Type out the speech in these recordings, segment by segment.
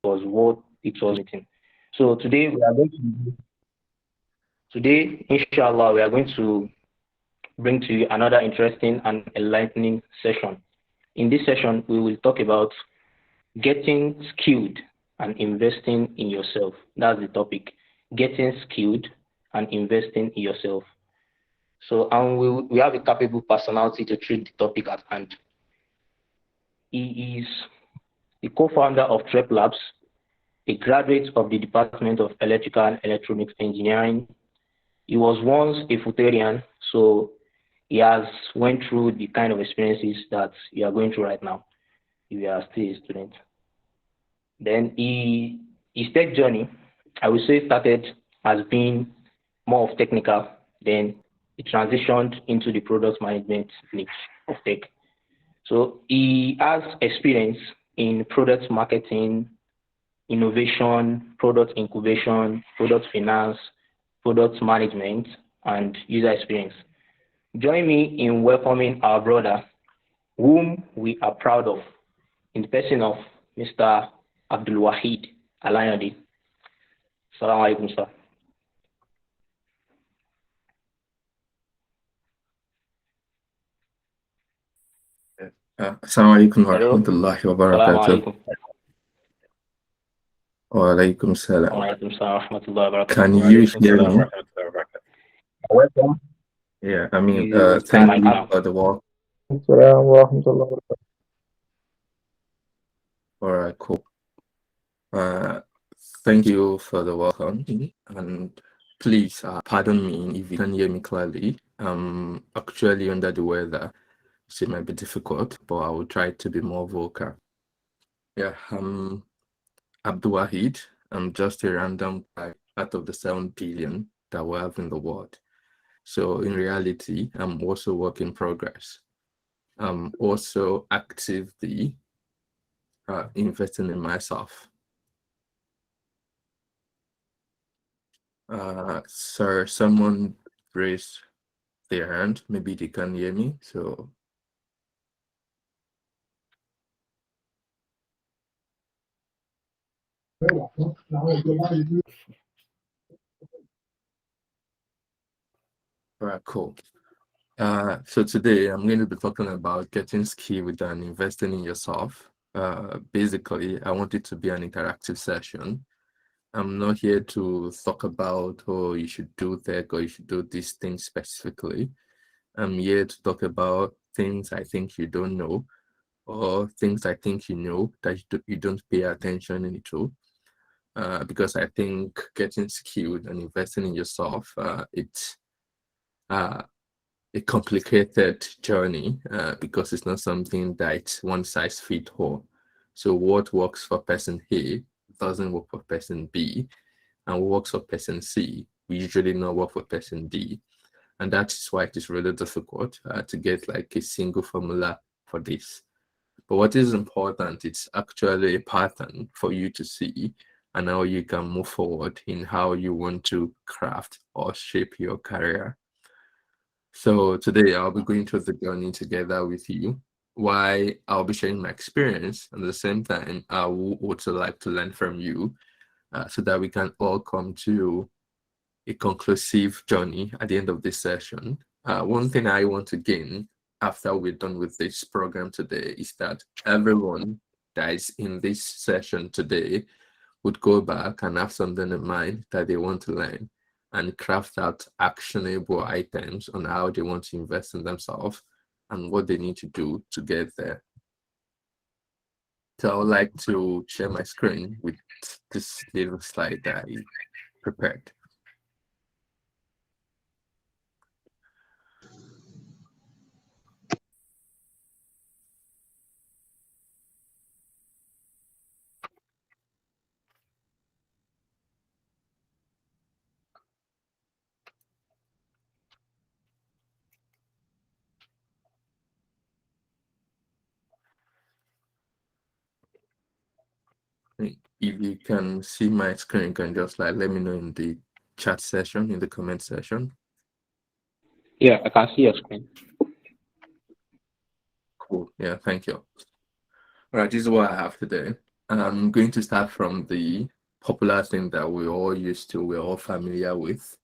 was what it was written. So today, inshallah, we are going to bring to you another interesting and enlightening session. In this session, we will talk about getting skilled and investing in yourself. That's the topic. Getting skilled and investing in yourself. So, and we have a capable personality to treat the topic at hand. He is the co-founder of Trep Labs, a graduate of the Department of Electrical and Electronics Engineering. He was once a FUTarian, so he has went through the kind of experiences that you are going through right now if you are still a student. Then his tech journey, I would say, started as being more of technical. Then he transitioned into the product management niche of tech. So he has experience in product marketing, innovation, product incubation, product finance, product management, and user experience. Join me in welcoming our brother, whom we are proud of, in the person of Mr. Abdul Wahid Alayadi. Assalamu alaikum, sir. Assalamu alaikum wa Hello. rahmatullahi wa Assalamu barakatuh. alaikum. Wa alaikum salam. Wa alaikum salam wa rahmatullahi wa barakatuh. Can you hear me? Welcome. Yeah, I mean, You thank can you now. for the walk. Assalamu wa rahmatullahi wa barakatuh. All right, cool. Thank you for the welcome. And please, pardon me if you can hear me clearly. I'm actually under the weather, so it might be difficult, but I will try to be more vocal. Yeah, Abdul Wahid. I'm just a random guy out of the 7 billion that we have in the world. So in reality, I'm also work in progress. I'm also actively investing in myself. Sir, someone raised their hand. Maybe they can hear me. So all right, cool. So today I'm going to be talking about getting skilled and investing in yourself. Basically, I want it to be an interactive session. I'm not here to talk about, oh, you should do that or you should do this thing specifically. I'm here to talk about things I think you don't know or things I think you know that you don't pay attention into. Because I think getting skilled and investing in yourself, it's a complicated journey because it's not something that one size fits all. So what works for person A doesn't work for person B, and what works for person C we usually not work for person D. And that is why it is really difficult to get like a single formula for this. But what is important, it's actually a pattern for you to see and how you can move forward in how you want to craft or shape your career. So today I'll be going through the journey together with you. Why I'll be sharing my experience, and at the same time, I would also like to learn from you so that we can all come to a conclusive journey at the end of this session. One thing I want to gain after we're done with this program today is that everyone that is in this session today would go back and have something in mind that they want to learn and craft out actionable items on how they want to invest in themselves and what they need to do to get there. So I would like to share my screen with this little slide that I prepared. If you can see my screen, you can just like let me know in the chat session, in the comment section. Yeah, I can see your screen. Cool. Yeah, thank you. All right, this is what I have today. I'm going to start from the popular thing that we're all familiar with.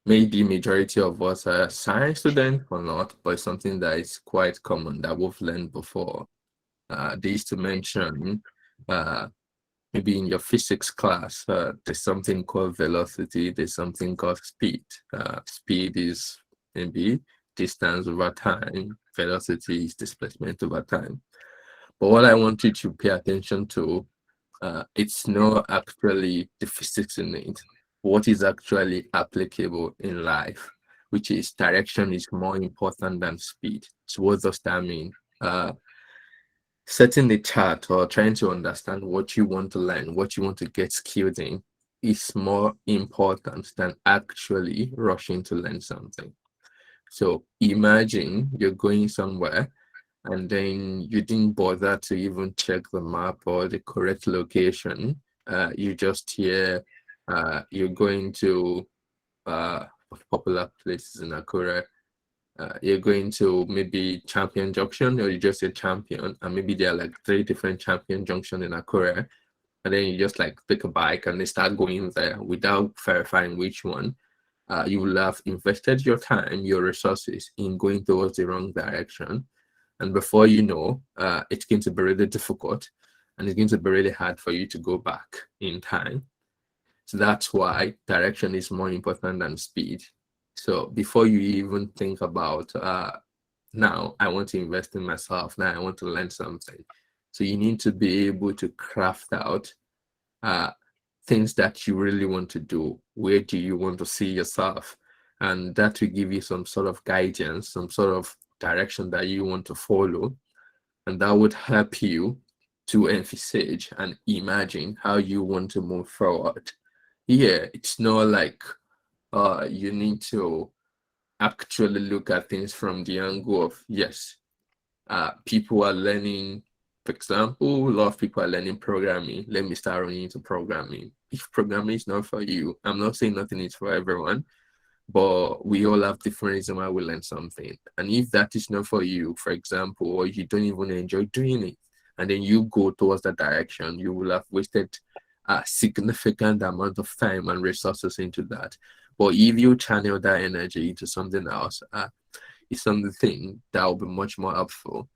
Maybe majority of us are science students or not, but it's something that is quite common that we've learned before. They used to mention maybe in your physics class, there's something called velocity, there's something called speed. Speed is maybe distance over time, velocity is displacement over time. But what I want you to pay attention to, it's not actually the physics in it, what is actually applicable in life, which is direction is more important than speed. So what does that mean? Setting the chart or trying to understand what you want to learn, what you want to get skilled in, is more important than actually rushing to learn something. So imagine you're going somewhere and then you didn't bother to even check the map or the correct location. You just hear you're going to popular places in Akure. You're going to maybe Champion Junction, or you just say Champion, and maybe there are like 3 different Champion Junction in Akure, and then you just like pick a bike and they start going there without verifying which one. You will have invested your time, your resources in going towards the wrong direction, and before you know, it's going to be really difficult, and it's going to be really hard for you to go back in time. So that's why direction is more important than speed. So before you even think about, now I want to invest in myself, now I want to learn something. So you need to be able to craft out things that you really want to do. Where do you want to see yourself? And that will give you some sort of guidance, some sort of direction that you want to follow. And that would help you to envisage and imagine how you want to move forward. Yeah, it's not like you need to actually look at things from the angle of, yes, people are learning, for example, a lot of people are learning programming. Let me start running into programming. If programming is not for you, I'm not saying nothing is for everyone, but we all have different reasons why we learn something. And if that is not for you, for example, or you don't even enjoy doing it, and then you go towards that direction, you will have wasted a significant amount of time and resources into that. But if you channel that energy into something else, it's something that will be much more helpful.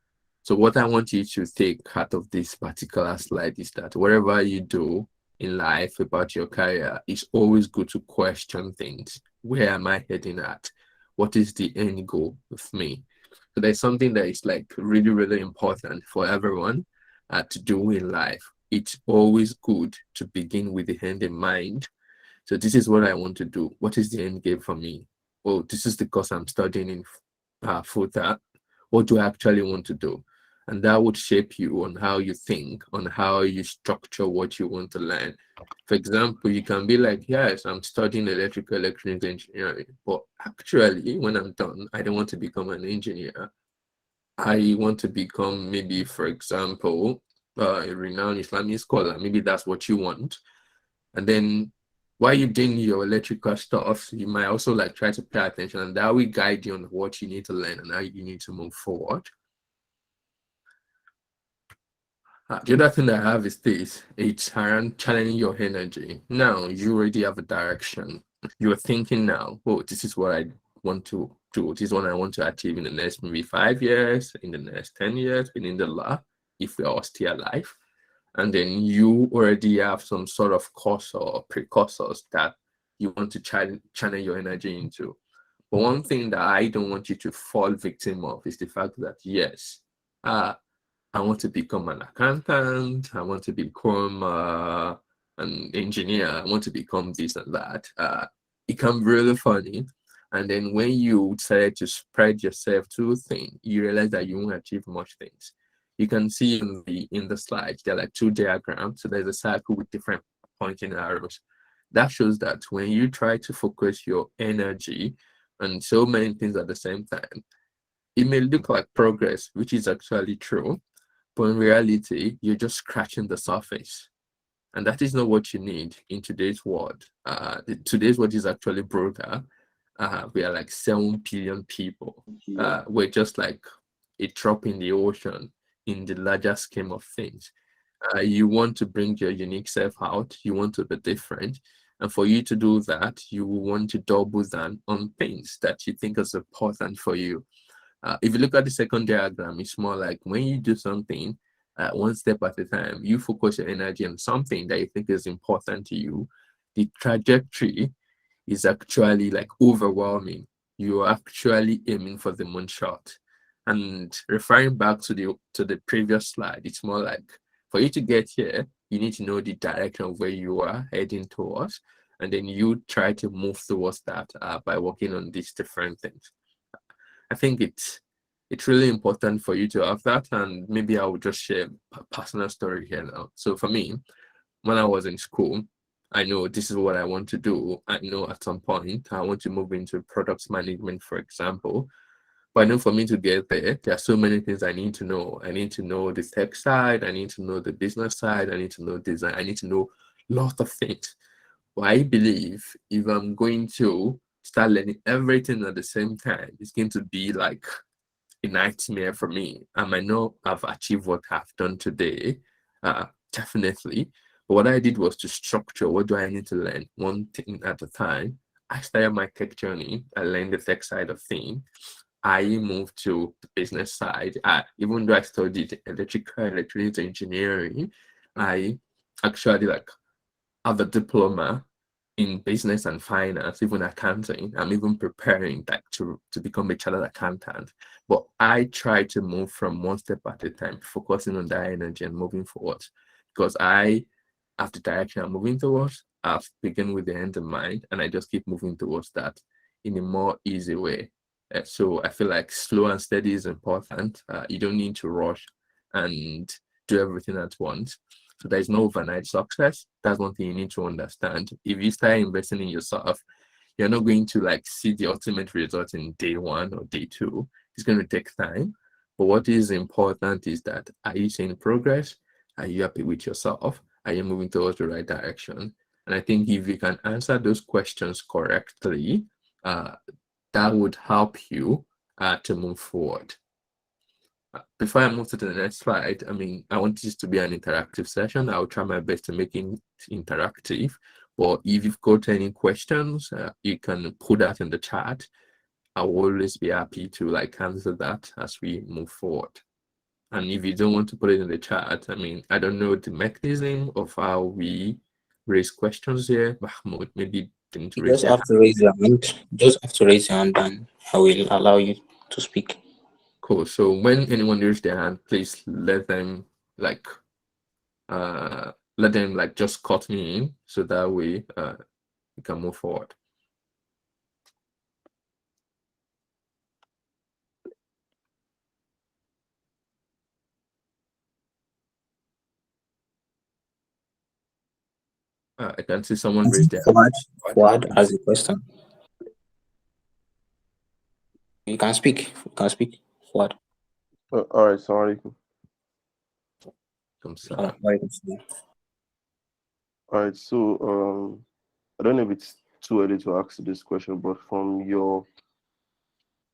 So what I want you to take out of this particular slide is that whatever you do in life about your career, it's always good to question things. Where am I heading at? What is the end goal with me? So there's something that is like really, really important for everyone to do in life. It's always good to begin with the end in mind. So this is what I want to do. What is the end game for me? Oh, this is the course I'm studying in FUTA. What do I actually want to do? And that would shape you on how you think, on how you structure what you want to learn. For example, you can be like, yes, I'm studying electrical electronics engineering, but actually, when I'm done, I don't want to become an engineer. I want to become maybe, for example, a renowned Islamic scholar. Maybe that's what you want. And then while you're doing your electrical stuff, you might also like try to pay attention, and that will guide you on what you need to learn and how you need to move forward. The other thing I have is this: it's around channeling your energy. Now you already have a direction. You're thinking now, oh, this is what I want to do. This is what I want to achieve in the next maybe 5 years, in the next 10 years, within the law, if we are still alive. And then you already have some sort of course or precursors that you want to channel your energy into. But one thing that I don't want you to fall victim of is the fact that, yes, I want to become an accountant, I want to become an engineer, I want to become this and that. It can be really funny. And then when you decide to spread yourself too thin, you realize that you won't achieve much things. You can see in the slides, there are like 2 diagrams. So there's a circle with different pointing arrows. That shows that when you try to focus your energy on so many things at the same time, it may look like progress, which is actually true, but in reality, you're just scratching the surface. And that is not what you need in today's world. Today's world is actually broader. We are like 7 billion people. We're just like a drop in the ocean in the larger scheme of things. You want to bring your unique self out, you want to be different. And for you to do that, you want to double down on things that you think is important for you. If you look at the second diagram, it's more like when you do something one step at a time, you focus your energy on something that you think is important to you. The trajectory is actually like overwhelming. You're actually aiming for the moonshot. And referring back to the previous slide, it's more like for you to get here, you need to know the direction of where you are heading towards, and then you try to move towards that by working on these different things. I think it's really important for you to have that, and maybe I will just share a personal story here now. So for me, when I was in school, I know this is what I want to do. I know at some point I want to move into product management, for example. But I know for me to get there are so many things I need to know. I need to know the tech side, I need to know the business side, I need to know design, I need to know lots of things. But I believe if I'm going to start learning everything at the same time, it's going to be like a nightmare for me. I might not have achieved what I've done today, definitely. But what I did was to structure what do I need to learn one thing at a time. I started my tech journey. I learned the tech side of things. I moved to the business side. Even though I studied electronics engineering, I actually have a diploma in business and finance, even accounting. I'm even preparing to become a chartered accountant. But I try to move from one step at a time, focusing on that energy and moving forward. Because I have the direction I'm moving towards, I've begun with the end in mind, and I just keep moving towards that in a more easy way. So I feel like slow and steady is important. You don't need to rush and do everything at once. So there's no overnight success. That's one thing you need to understand. If you start investing in yourself, you're not going to see the ultimate result in day one or day two. It's going to take time. But what is important is that, are you seeing progress? Are you happy with yourself? Are you moving towards the right direction? And I think if you can answer those questions correctly, that would help you to move forward. Before I move to the next slide, I want this to be an interactive session. I'll try my best to make it interactive. But if you've got any questions, you can put that in the chat. I will always be happy to answer that as we move forward. And if you don't want to put it in the chat, I don't know the mechanism of how we raise questions here. Mahmoud, maybe you just have to raise your hand. Just have to raise your hand, and I will allow you to speak. Cool. So when anyone raises their hand, please let them just cut me in, so that way we can move forward. I can see someone raise their hand. Fuad has a question. You can speak. Fuad. All right, sorry. All right, so I don't know if it's too early to ask this question, but from your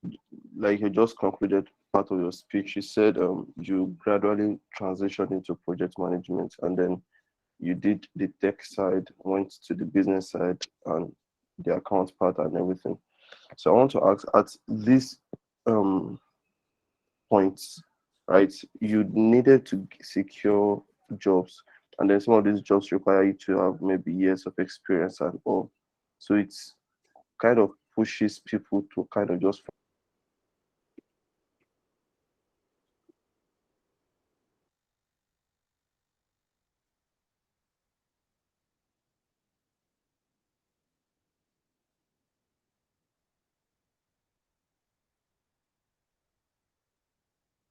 you just concluded part of your speech, you said you gradually transitioned into project management, and then you did the tech side, went to the business side, and the account part and everything. So I want to ask, at this points, right, you needed to secure jobs, and then some of these jobs require you to have maybe years of experience and all. So it's kind of pushes people to kind of just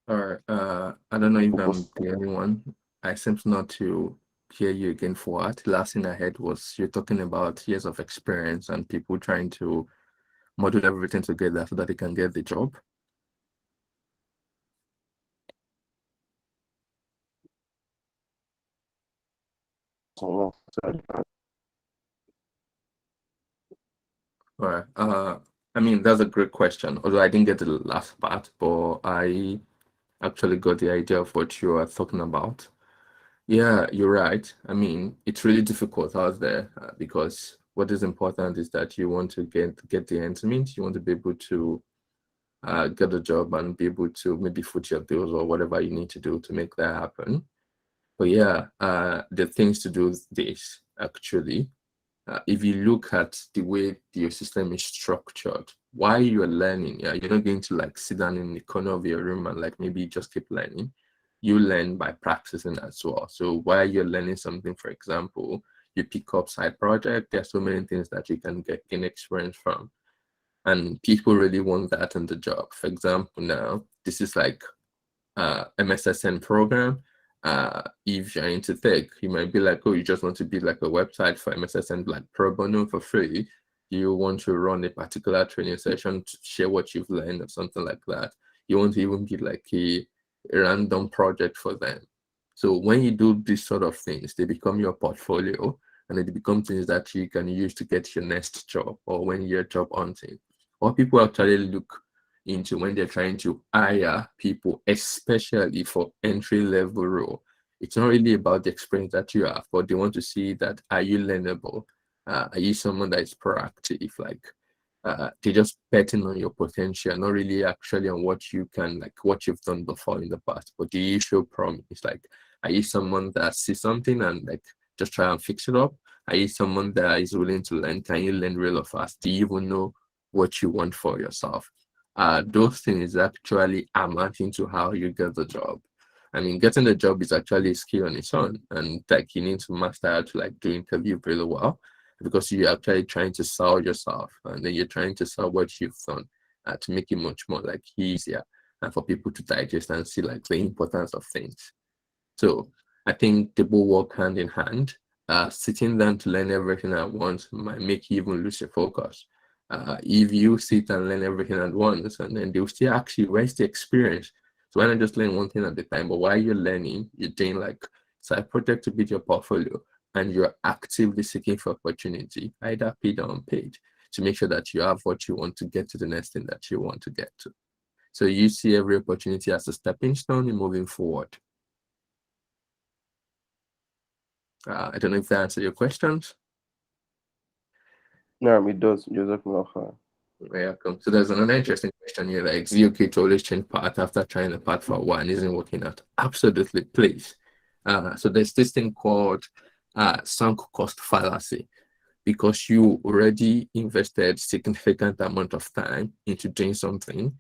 All right. I don't know if I'm the only one. I seem not to hear you again. For what? Last thing I heard was you're talking about years of experience and people trying to model everything together so that they can get the job. someone said, All right. That's a great question. Although I didn't get the last part, but I actually got the idea of what you are talking about. Yeah, you're right. I mean, it's really difficult out there because what is important is that you want to get the ends meet. You want to be able to get a job and be able to maybe foot your bills or whatever you need to do to make that happen. But yeah, the things to do is this actually. If you look at the way your system is structured, while you're learning, yeah, you're not going to like sit down in the corner of your room and like maybe just keep learning. You learn by practicing as well. So while you're learning something, for example, you pick up side project. There's so many things that you can gain experience from, and people really want that in the job. For example, now this is like MSSN program. If you're into tech, you might be like, oh, you just want to be like a website for MSSN, like pro bono for free. You want to run a particular training session to share what you've learned or something like that. You want to even be like a random project for them. So when you do these sort of things, they become your portfolio and they become things that you can use to get your next job or when you're job hunting. What people actually look into when they're trying to hire people, especially for entry-level role. It's not really about the experience that you have, but they want to see that are you learnable? Are you someone that is proactive? Like they're just betting on your potential, not really actually on what you can, like what you've done before in the past. But do you show promise? Like, are you someone that sees something and like just try and fix it up? Are you someone that is willing to learn? Can you learn real fast? Do you even know what you want for yourself? Those things actually amounting to how you get the job. I mean, getting the job is actually a skill on its own, and like you need to master how to like do interview really well because you're actually trying to sell yourself, and then you're trying to sell what you've done to make it much more like easier and for people to digest and see like the importance of things. So I think they both work hand in hand. Sitting down to learn everything at once might make you even lose your focus. If you sit and learn everything at once, and then they'll still ask you, where's the experience? So why not just learn one thing at a time? But while you're learning, you're doing like side project to build your portfolio, and you're actively seeking for opportunity, either paid or unpaid, to make sure that you have what you want to get to the next thing that you want to get to. So you see every opportunity as a stepping stone in moving forward. I don't know if that answers your questions. No, it does. Jazakumullah. Welcome. So there's another interesting question here. Like, is it okay to always change path after trying a path for a while and isn't working out? Absolutely, please. So there's this thing called sunk cost fallacy, because you already invested significant amount of time into doing something,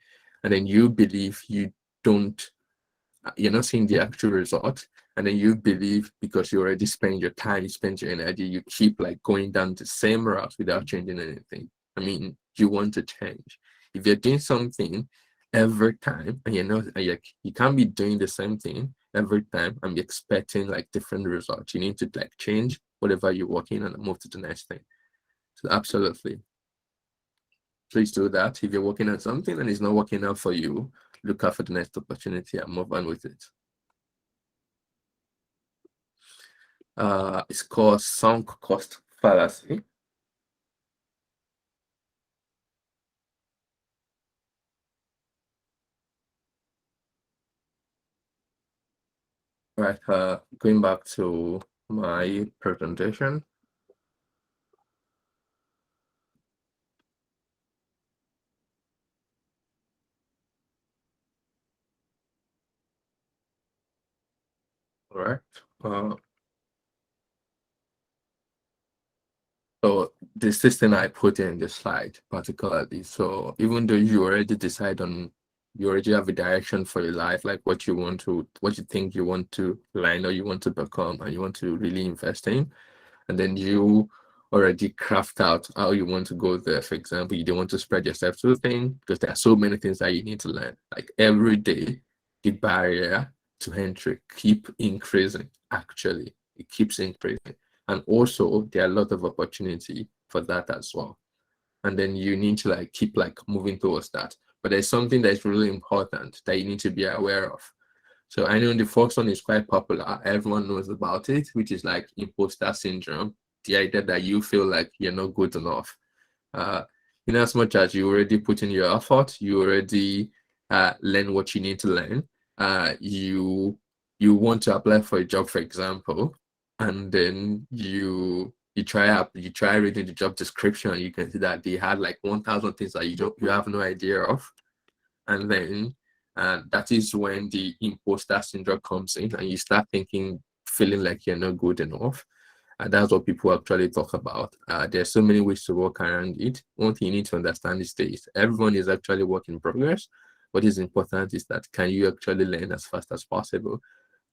and then you believe you're not seeing the actual result, and then you believe because you already spent your time, you spent your energy, you keep like going down the same route without changing anything. I mean, you want to change. If you're doing something every time and you can't be doing the same thing every time and be expecting like different results. You need to like change whatever you're working on and move to the next thing. So absolutely, please do that. If you're working on something and it's not working out for you, look out for the next opportunity and move on with it. It's called sunk cost fallacy. Right, going back to my presentation. All right. So this system I put in the slide particularly. So even though you already have a direction for your life, like what you think you want to learn or you want to become and you want to really invest in, and then you already craft out how you want to go there. For example, you don't want to spread yourself too thin because there are so many things that you need to learn. Like every day, the barrier to entry keep increasing. Actually, it keeps increasing. And also there are a lot of opportunity for that as well. And then you need to like keep like moving towards that. But there's something that's really important that you need to be aware of. So I know the first one is quite popular. Everyone knows about it, which is like imposter syndrome. The idea that you feel like you're not good enough. In as much as you already put in your effort, you already learn what you need to learn. You want to apply for a job, for example, and then you try reading the job description. You can see that they had like 1,000 things that you have no idea of, and then that is when the imposter syndrome comes in, and you start feeling like you're not good enough. And that's what people actually talk about. There's so many ways to work around it. One thing you need to understand is this: everyone is actually work in progress. What is important is that can you actually learn as fast as possible,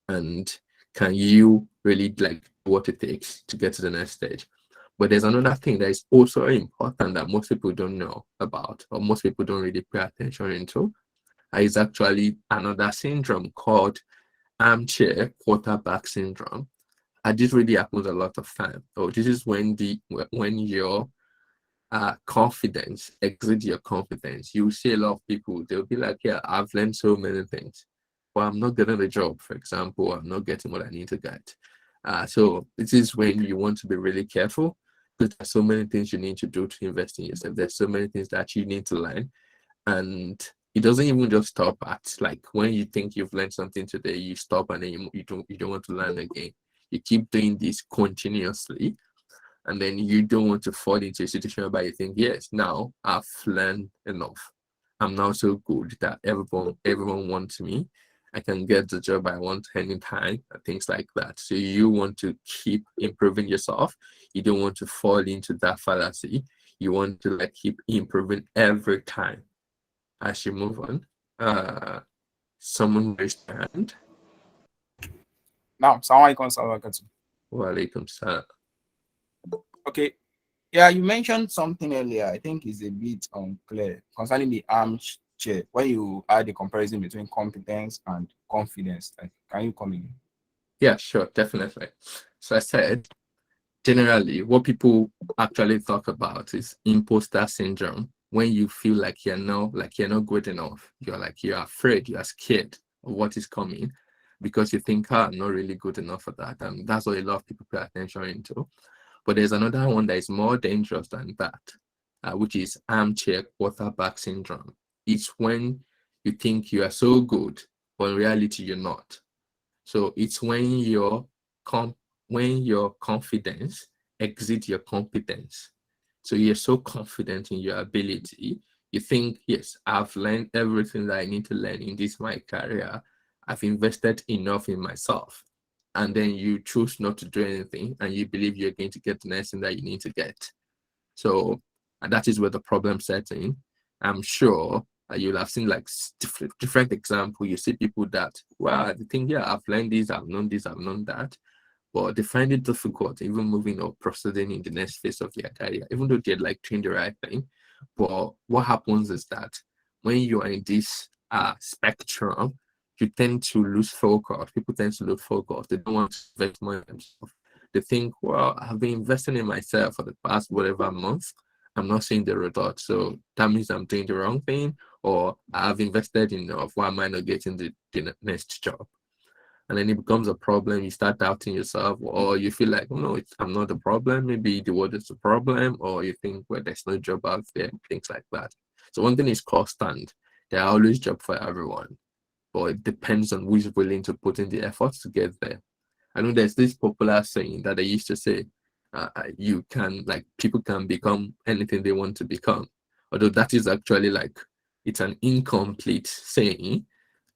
and can you really like what it takes to get to the next stage. But there's another thing that is also important that most people don't know about, or most people don't really pay attention into. Is actually another syndrome called armchair quarterback syndrome. And this really happens a lot of time. So this is when your confidence exceeds your confidence. You see a lot of people, they'll be like, yeah, I've learned so many things, but I'm not getting a job, for example. I'm not getting what I need to get. So this is when you want to be really careful, because there's so many things you need to do to invest in yourself. There's so many things that you need to learn. And it doesn't even just stop at like when you think you've learned something today, you stop and then you don't want to learn again. You keep doing this continuously, and then you don't want to fall into a situation where you think, yes, now I've learned enough. I'm now so good that everyone wants me. I can get the job I want anytime, and things like that. So you want to keep improving yourself. You don't want to fall into that fallacy. You want to like keep improving every time. As you move on, someone raised their hand. Now, Assalamualaikum. Walaikum salam. Okay. Yeah, you mentioned something earlier. I think it's a bit unclear concerning the armchair. When you add the comparison between competence and confidence, can you come in? Yeah, sure, definitely. So I said, generally, what people actually talk about is imposter syndrome. When you feel like you're not good enough, you're afraid, you're scared of what is coming, because you think, I'm not really good enough for that. And that's what a lot of people pay attention into. But there's another one that is more dangerous than that, which is armchair quarterback syndrome. It's when you think you are so good, but in reality you're not. So it's when your confidence exceeds your competence. So you're so confident in your ability, you think, yes, I've learned everything that I need to learn in this my career. I've invested enough in myself. And then you choose not to do anything, and you believe you're going to get the next thing that you need to get. So that is where the problem sets in. I'm sure you'll have seen like different examples. You see people that, well, they think, yeah, I've learned this, I've known this, I've known that, but they find it difficult even moving or proceeding in the next phase of their career, even though they're like doing the right thing. But what happens is that when you are in this spectrum, you tend to lose focus. People tend to lose focus. They don't want to invest more in themselves. They think, well, I've been investing in myself for the past whatever month. I'm not seeing the results. So that means I'm doing the wrong thing, or I've invested enough. Why am I not getting the next job? And then it becomes a problem. You start doubting yourself, or you feel like, oh, no, I'm not the problem. Maybe the world is the problem, or you think, well, there's no job out there, things like that. So one thing is constant. There are always jobs for everyone, but it depends on who is willing to put in the efforts to get there. I know there's this popular saying that they used to say, people can become anything they want to become. Although that is actually it's an incomplete saying.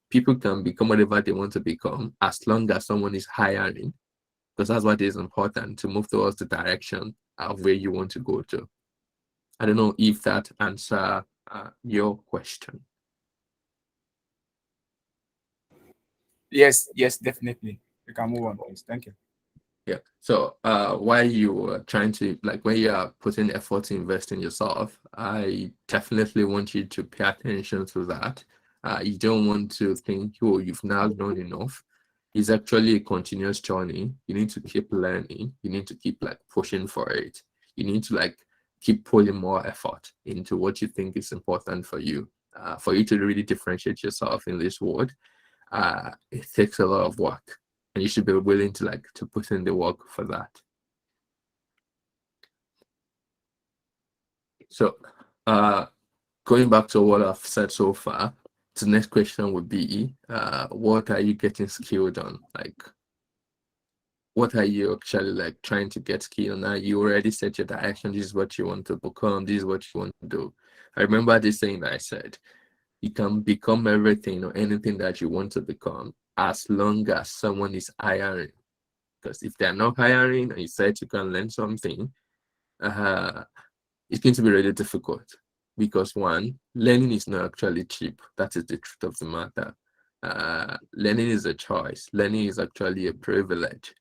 People can become whatever they want to become as long as someone is hiring, because that's what is important to move towards the direction of where you want to go to. I don't know if that answers your question. Yes, definitely. We can move on, please. Thank you. Yeah. So while you are trying to, when you are putting effort to invest in yourself, I definitely want you to pay attention to that. You don't want to think, oh, you've now known enough. It's actually a continuous journey. You need to keep learning. You need to keep pushing for it. You need to keep putting more effort into what you think is important for you to really differentiate yourself in this world. It takes a lot of work, and you should be willing to put in the work for that. So going back to what I've said so far, the next question would be, what are you getting skilled on? Like, what are you actually like trying to get skilled on? Now you already set your direction. This is what you want to become. This is what you want to do. I remember this saying that I said, you can become everything or anything that you want to become as long as someone is hiring. Because if they're not hiring and you said you can learn something, it's going to be really difficult. Because one, learning is not actually cheap. That is the truth of the matter. Learning is a choice. Learning is actually a privilege.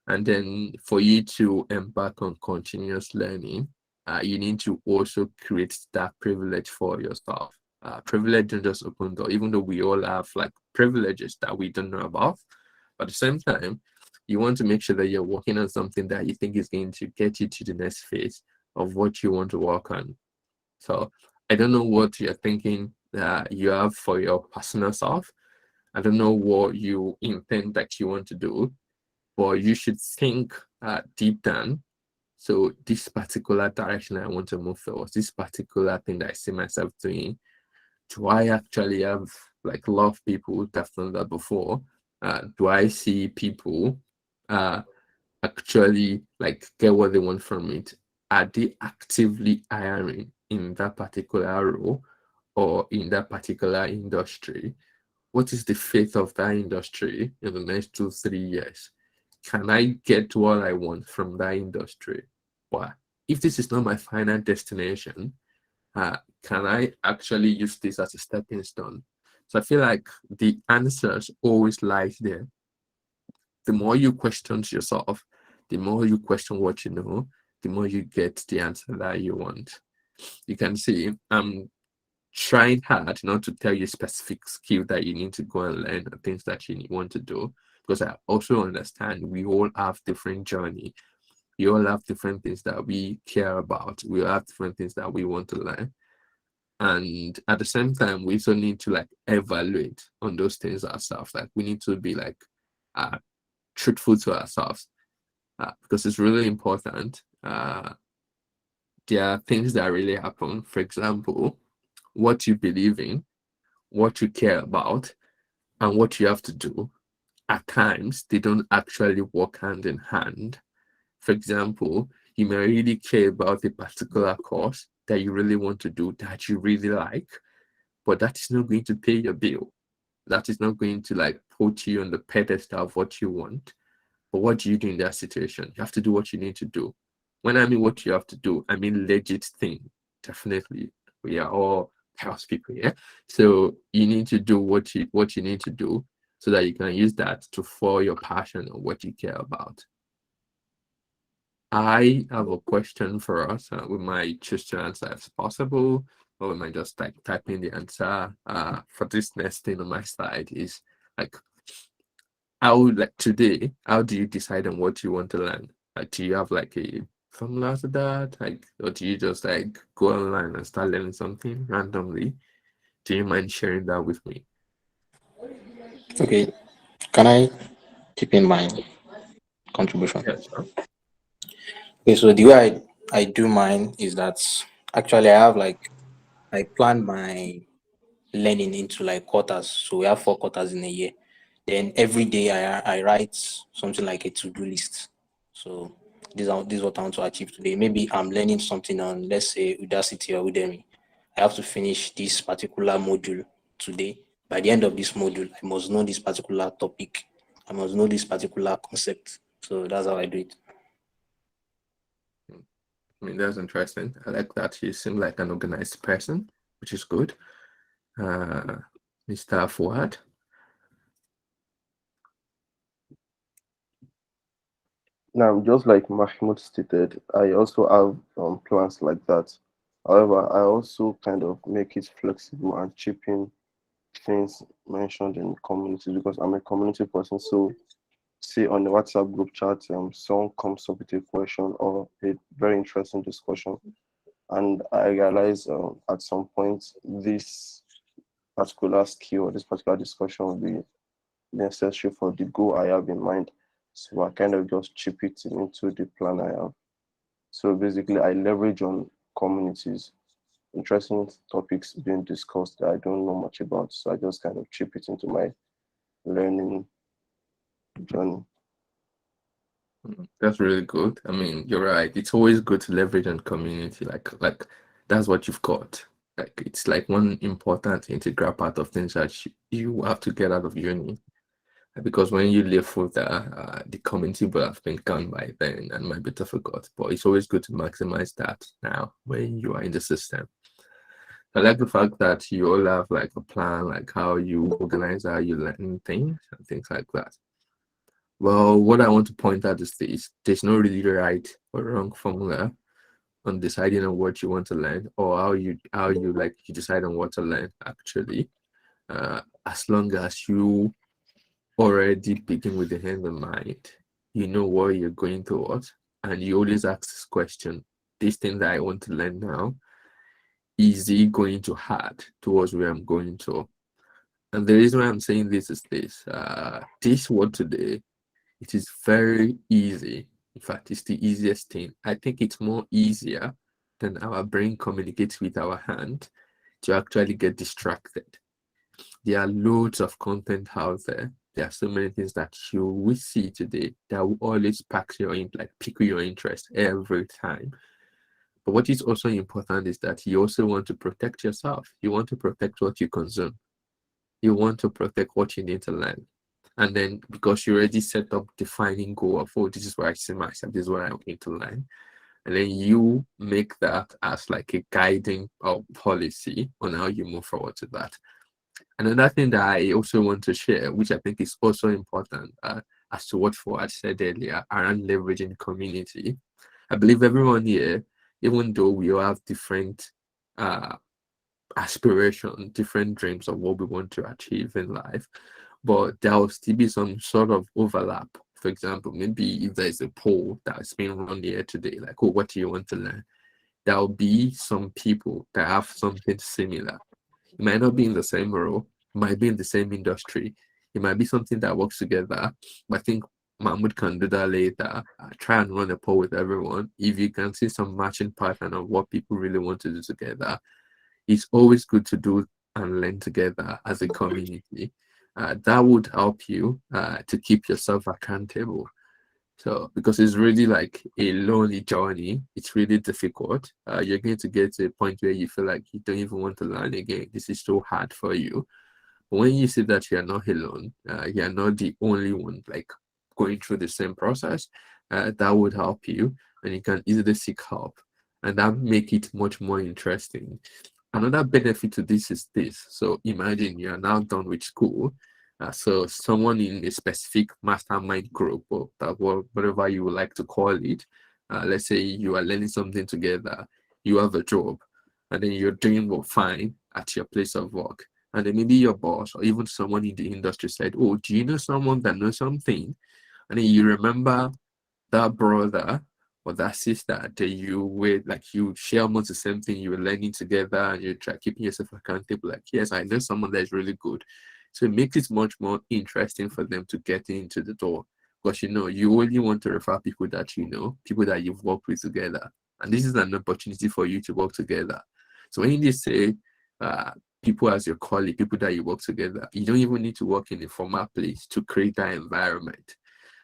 And then for you to embark on continuous learning, you need to also create that privilege for yourself. Privilege don't just open door, even though we all have like privileges that we don't know about. But at the same time, you want to make sure that you're working on something that you think is going to get you to the next phase of what you want to work on. So I don't know what you're thinking that you have for your personal self. I don't know what you intend that you want to do, but you should think deep down. So this particular direction I want to move towards, this particular thing that I see myself doing, do I actually have like a lot of people that have done that before? Do I see people actually like get what they want from it? Are they actively hiring in that particular role or in that particular industry? What is the fate of that industry in the next 2-3 years? Can I get what I want from that industry? But if this is not my final destination, can I actually use this as a stepping stone? So I feel like the answers always lies there. The more you question yourself, the more you question what you know, the more you get the answer that you want. You can see I'm trying hard not to tell you specific skill that you need to go and learn, or things that you want to do, because I also understand we all have different journey. We all have different things that we care about. We all have different things that we want to learn. And at the same time, we also need to like evaluate on those things ourselves. Like we need to be like truthful to ourselves, because it's really important. There are things that really happen. For example, what you believe in, what you care about, and what you have to do, at times they don't actually work hand in hand. For example, you may really care about a particular course that you really want to do, that you really like, but that is not going to pay your bill. That is not going to like put you on the pedestal of what you want. But what do you do in that situation? You have to do what you need to do. When I mean what you have to do, I mean legit thing. Definitely. We are all house people, yeah. So you need to do what you need to do so that you can use that to follow your passion or what you care about. I have a question for us. We might choose to answer as possible, or we might just like type in the answer. For this next thing on my slide is like, how like today, how do you decide on what you want to learn? Like, do you have like a formula to that? Like, or do you just like go online and start learning something randomly? Do you mind sharing that with me? Okay, can I keep in my contribution? Yes, sure. Okay, so the way I do mine is that actually I plan my learning into like quarters. So we have 4 quarters in a year. Then every day I write something like a to-do list. So this is what I want to achieve today. Maybe I'm learning something on, let's say, Udacity or Udemy. I have to finish this particular module today. By the end of this module, I must know this particular topic. I must know this particular concept. So that's how I do it. I mean, that's interesting. I like that you seem like an organized person, which is good. Mr. Fuad. Now, just like Mahmoud stated, I also have plans like that. However, I also kind of make it flexible and chip in things mentioned in the community because I'm a community person. So, say on the WhatsApp group chat, someone comes up with a question or a very interesting discussion, and I realize at some point this particular skill or this particular discussion will be necessary for the goal I have in mind. So I kind of just chip it into the plan I have. So basically, I leverage on communities interesting topics being discussed that I don't know much about. So I just kind of chip it into my learning journey. That's really good. I mean, you're right. It's always good to leverage on community. Like that's what you've got. Like it's like one important integral part of things that you have to get out of uni. Because when you leave FUTA, the community will have been gone by then and might be difficult. But it's always good to maximize that now when you are in the system. I like the fact that you all have like a plan, like how you organize, how you learn things and things like that. Well, what I want to point out is this: there's no really right or wrong formula on deciding on what you want to learn or how you decide on what to learn actually. As long as you already begin with the end in mind, you know what you're going towards, and you always ask this question: this thing that I want to learn now, is it going to add towards where I'm going to? And the reason why I'm saying this is this: this word today, it is very easy. In fact, it's the easiest thing. I think it's more easier than our brain communicates with our hand to actually get distracted. There are loads of content out there. There are so many things that you will see today that will always pique your interest every time. But what is also important is that you also want to protect yourself. You want to protect what you consume. You want to protect what you need to learn. And then because you already set up defining goal of, oh, this is where I see myself, this is what I need to learn. And then you make that as like a guiding policy on how you move forward to that. Another thing that I also want to share, which I think is also important, as to what Fuad said earlier, around leveraging community. I believe everyone here, even though we all have different aspirations, different dreams of what we want to achieve in life, but there will still be some sort of overlap. For example, maybe if there's a poll that's being run here today, like, oh, what do you want to learn? There will be some people that have something similar. It might not be in the same role, it might be in the same industry, it might be something that works together. But I think Mahmoud can do that later. Try and run a poll with everyone. If you can see some matching pattern of what people really want to do together, it's always good to do and learn together as a community. That would help you to keep yourself accountable. So, because it's really like a lonely journey, it's really difficult. You're going to get to a point where you feel like you don't even want to learn again. This is so hard for you. But when you see that you're not alone, you're not the only one like going through the same process, that would help you, and you can easily seek help, and that make it much more interesting. Another benefit to this is this. So imagine you are now done with school. So someone in a specific mastermind group, or that, whatever you would like to call it, let's say you are learning something together, you have a job, and then you're doing fine at your place of work. And then maybe your boss or even someone in the industry said, oh, do you know someone that knows something? And then you remember that brother or that sister that you share almost the same thing, you were learning together, and you try keeping yourself accountable. Like, yes, I know someone that is really good. So it makes it much more interesting for them to get into the door, because you only want to refer people that you know, people that you've worked with together. And this is an opportunity for you to work together. So when you say people as your colleague, people that you work together, you don't even need to work in a formal place to create that environment.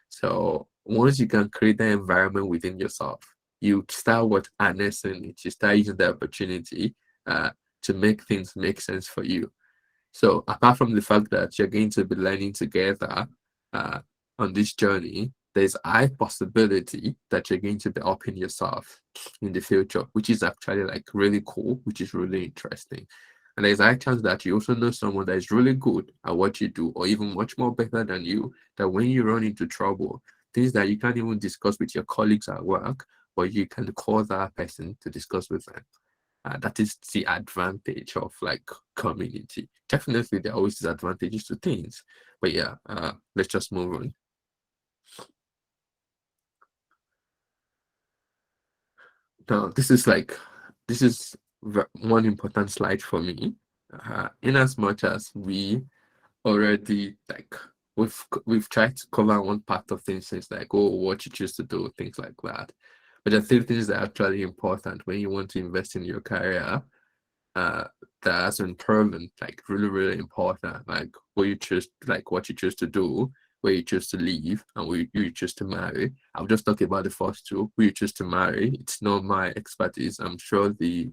So once you can create that environment within yourself, you start harnessing it. You start using the opportunity to make things make sense for you. So apart from the fact that you're going to be learning together on this journey, there's a high possibility that you're going to be helping yourself in the future, which is actually like really cool, which is really interesting. And there's a high chance that you also know someone that is really good at what you do, or even much more better than you, that when you run into trouble, things that you can't even discuss with your colleagues at work, but you can call that person to discuss with them. That is the advantage of like community. Definitely, there are always disadvantages to things, but yeah, let's just move on. Now, this is one important slide for me. In as much as we already we've tried to cover one part of things like, oh, what you choose to do, things like that. But the three things that are actually important when you want to invest in your career that's important, like really, really important, like what you choose to do, where you choose to live, and where you choose to marry. I'll just talk about the first two. Who you choose to marry, it's not my expertise. I'm sure the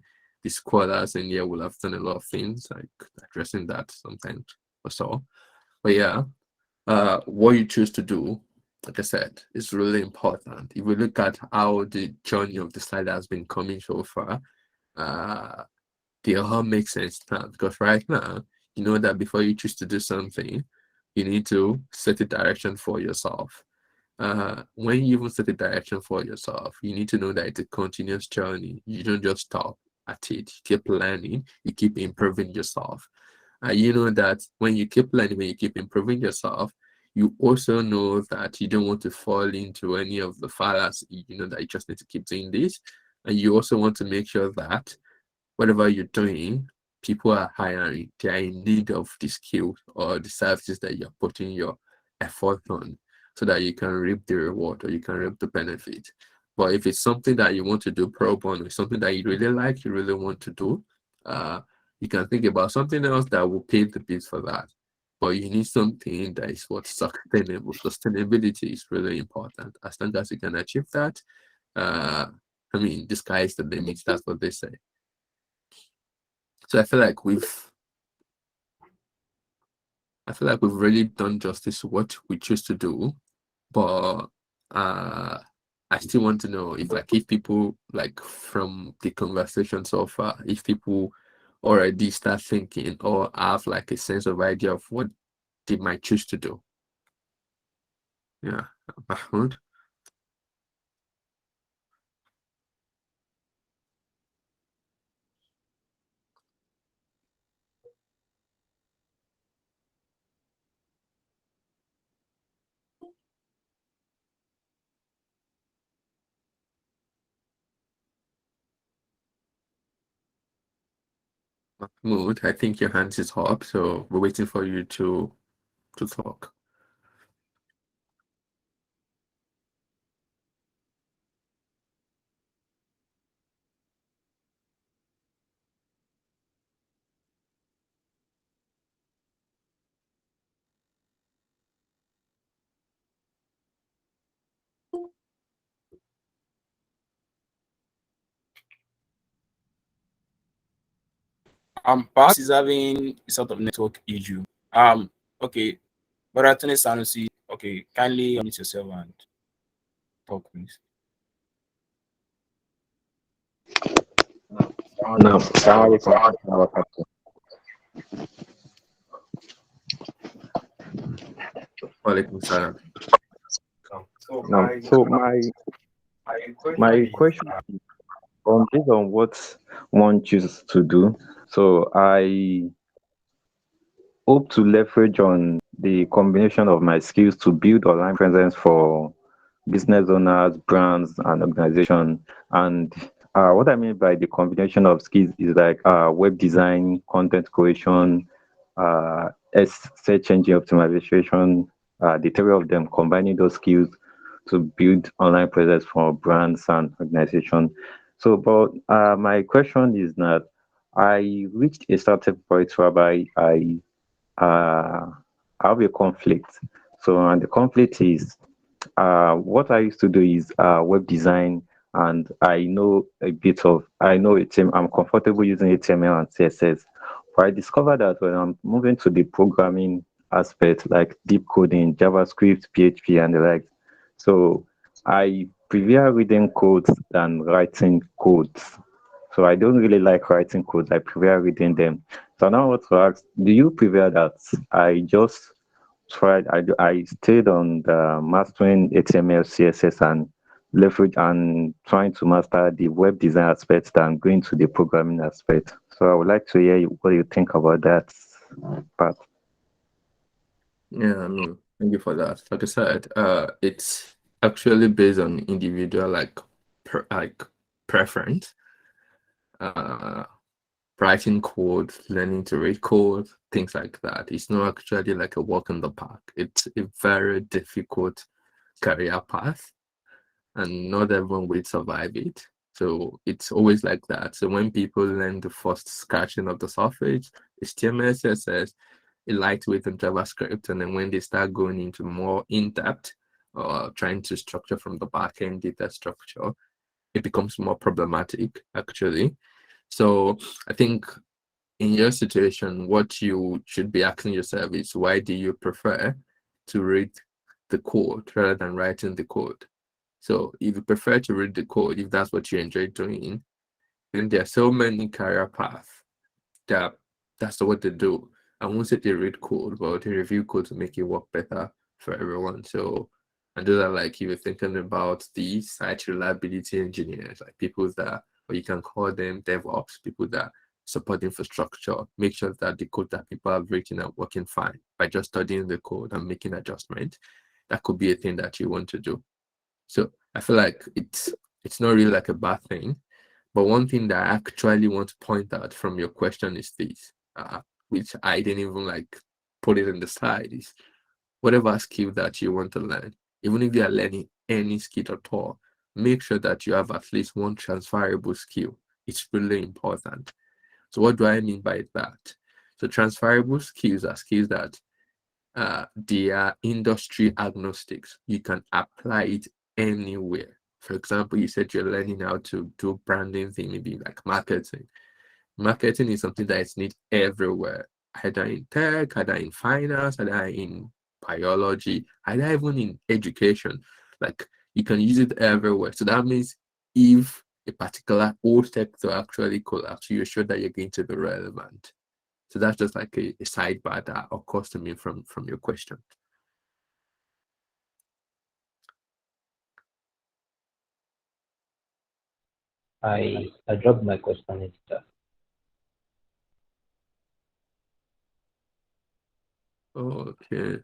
scholars in here will have done a lot of things like addressing that sometimes or so. But yeah, what you choose to do, like I said, is really important. If we look at how the journey of the slide has been coming so far, they all make sense now, because right now, you know that before you choose to do something, you need to set a direction for yourself. When you even set a direction for yourself, you need to know that it's a continuous journey. You don't just stop at it. You keep learning, you keep improving yourself. You know that when you keep learning, when you keep improving yourself, you also know that you don't want to fall into any of the fallacy. You know that you just need to keep doing this. And you also want to make sure that whatever you're doing, people are hiring, they are in need of the skills or the services that you're putting your effort on, so that you can reap the reward or you can reap the benefit. But if it's something that you want to do pro bono, something that you really like, you really want to do, you can think about something else that will pay the bills for that. But you need something that is what's sustainable. Sustainability is really important. As long as you can achieve that, the sky is the limit. That's what they say. So I feel like we've really done justice to what we choose to do, but I still want to know if people, like, from the conversation so far, if people already start thinking or have like a sense of idea of what they might choose to do. Yeah, Mahmoud. Mahmoud, I think your hands is up, so we're waiting for you to talk. Perhaps he's having a sort of network issue. Okay, but Attorney Sanusi, okay, kindly unmute yourself and talk, please. No, Assalamu alaikum. Walaikum salam. No, so my question is based on what one chooses to do. So I hope to leverage on the combination of my skills to build online presence for business owners, brands, and organizations. And what I mean by the combination of skills is like web design, content creation, search engine optimization, the three of them, combining those skills to build online presence for brands and organizations. So, but my question is that I reached a certain point whereby uh, I have a conflict. So, and the conflict is what I used to do is web design, and I know HTML. I'm comfortable using HTML and CSS. But I discovered that when I'm moving to the programming aspect, like deep coding, JavaScript, PHP, and the like, so I prefer reading codes than writing codes. So I don't really like writing codes. I prefer reading them. So now I want to ask, do you prefer that I just I stayed on the mastering HTML, CSS, and leverage and trying to master the web design aspect than going to the programming aspect. So I would like to hear what you think about that part. Yeah, thank you for that. Like I said, it's actually based on individual preference. Writing code, learning to read code, things like that. It's not actually like a walk in the park. It's a very difficult career path, and not everyone will survive it. So it's always like that. So when people learn the first scratching of the surface, HTML, CSS, a lightweight on JavaScript, and then when they start going into more in-depth or trying to structure from the backend data structure, it becomes more problematic actually. So I think in your situation, what you should be asking yourself is, why do you prefer to read the code rather than writing the code? So if you prefer to read the code, if that's what you enjoy doing, then there are so many career paths that that's what they do. I won't say they read code, but they review code to make it work better for everyone. So, and those are like, if you're thinking about the site reliability engineers, like people that, or you can call them DevOps, people that support infrastructure, make sure that the code that people have written are working fine by just studying the code and making adjustments. That could be a thing that you want to do. So I feel like it's not really like a bad thing. But one thing that I actually want to point out from your question is this, which I didn't even like put it in the slide, is whatever skill that you want to learn, even if you are learning any skill at all, make sure that you have at least one transferable skill. It's really important. So what do I mean by that? So transferable skills are skills that they are industry agnostics. You can apply it anywhere. For example, you said you're learning how to do branding thing, maybe like marketing. Marketing is something that is needed everywhere, either in tech, either in finance, either in biology, either even in education. Like you can use it everywhere. So that means if a particular old sector actually collapses, you're sure that you're going to be relevant. So that's just like a sidebar that occurs to me from your question. I dropped my question in chat. Okay.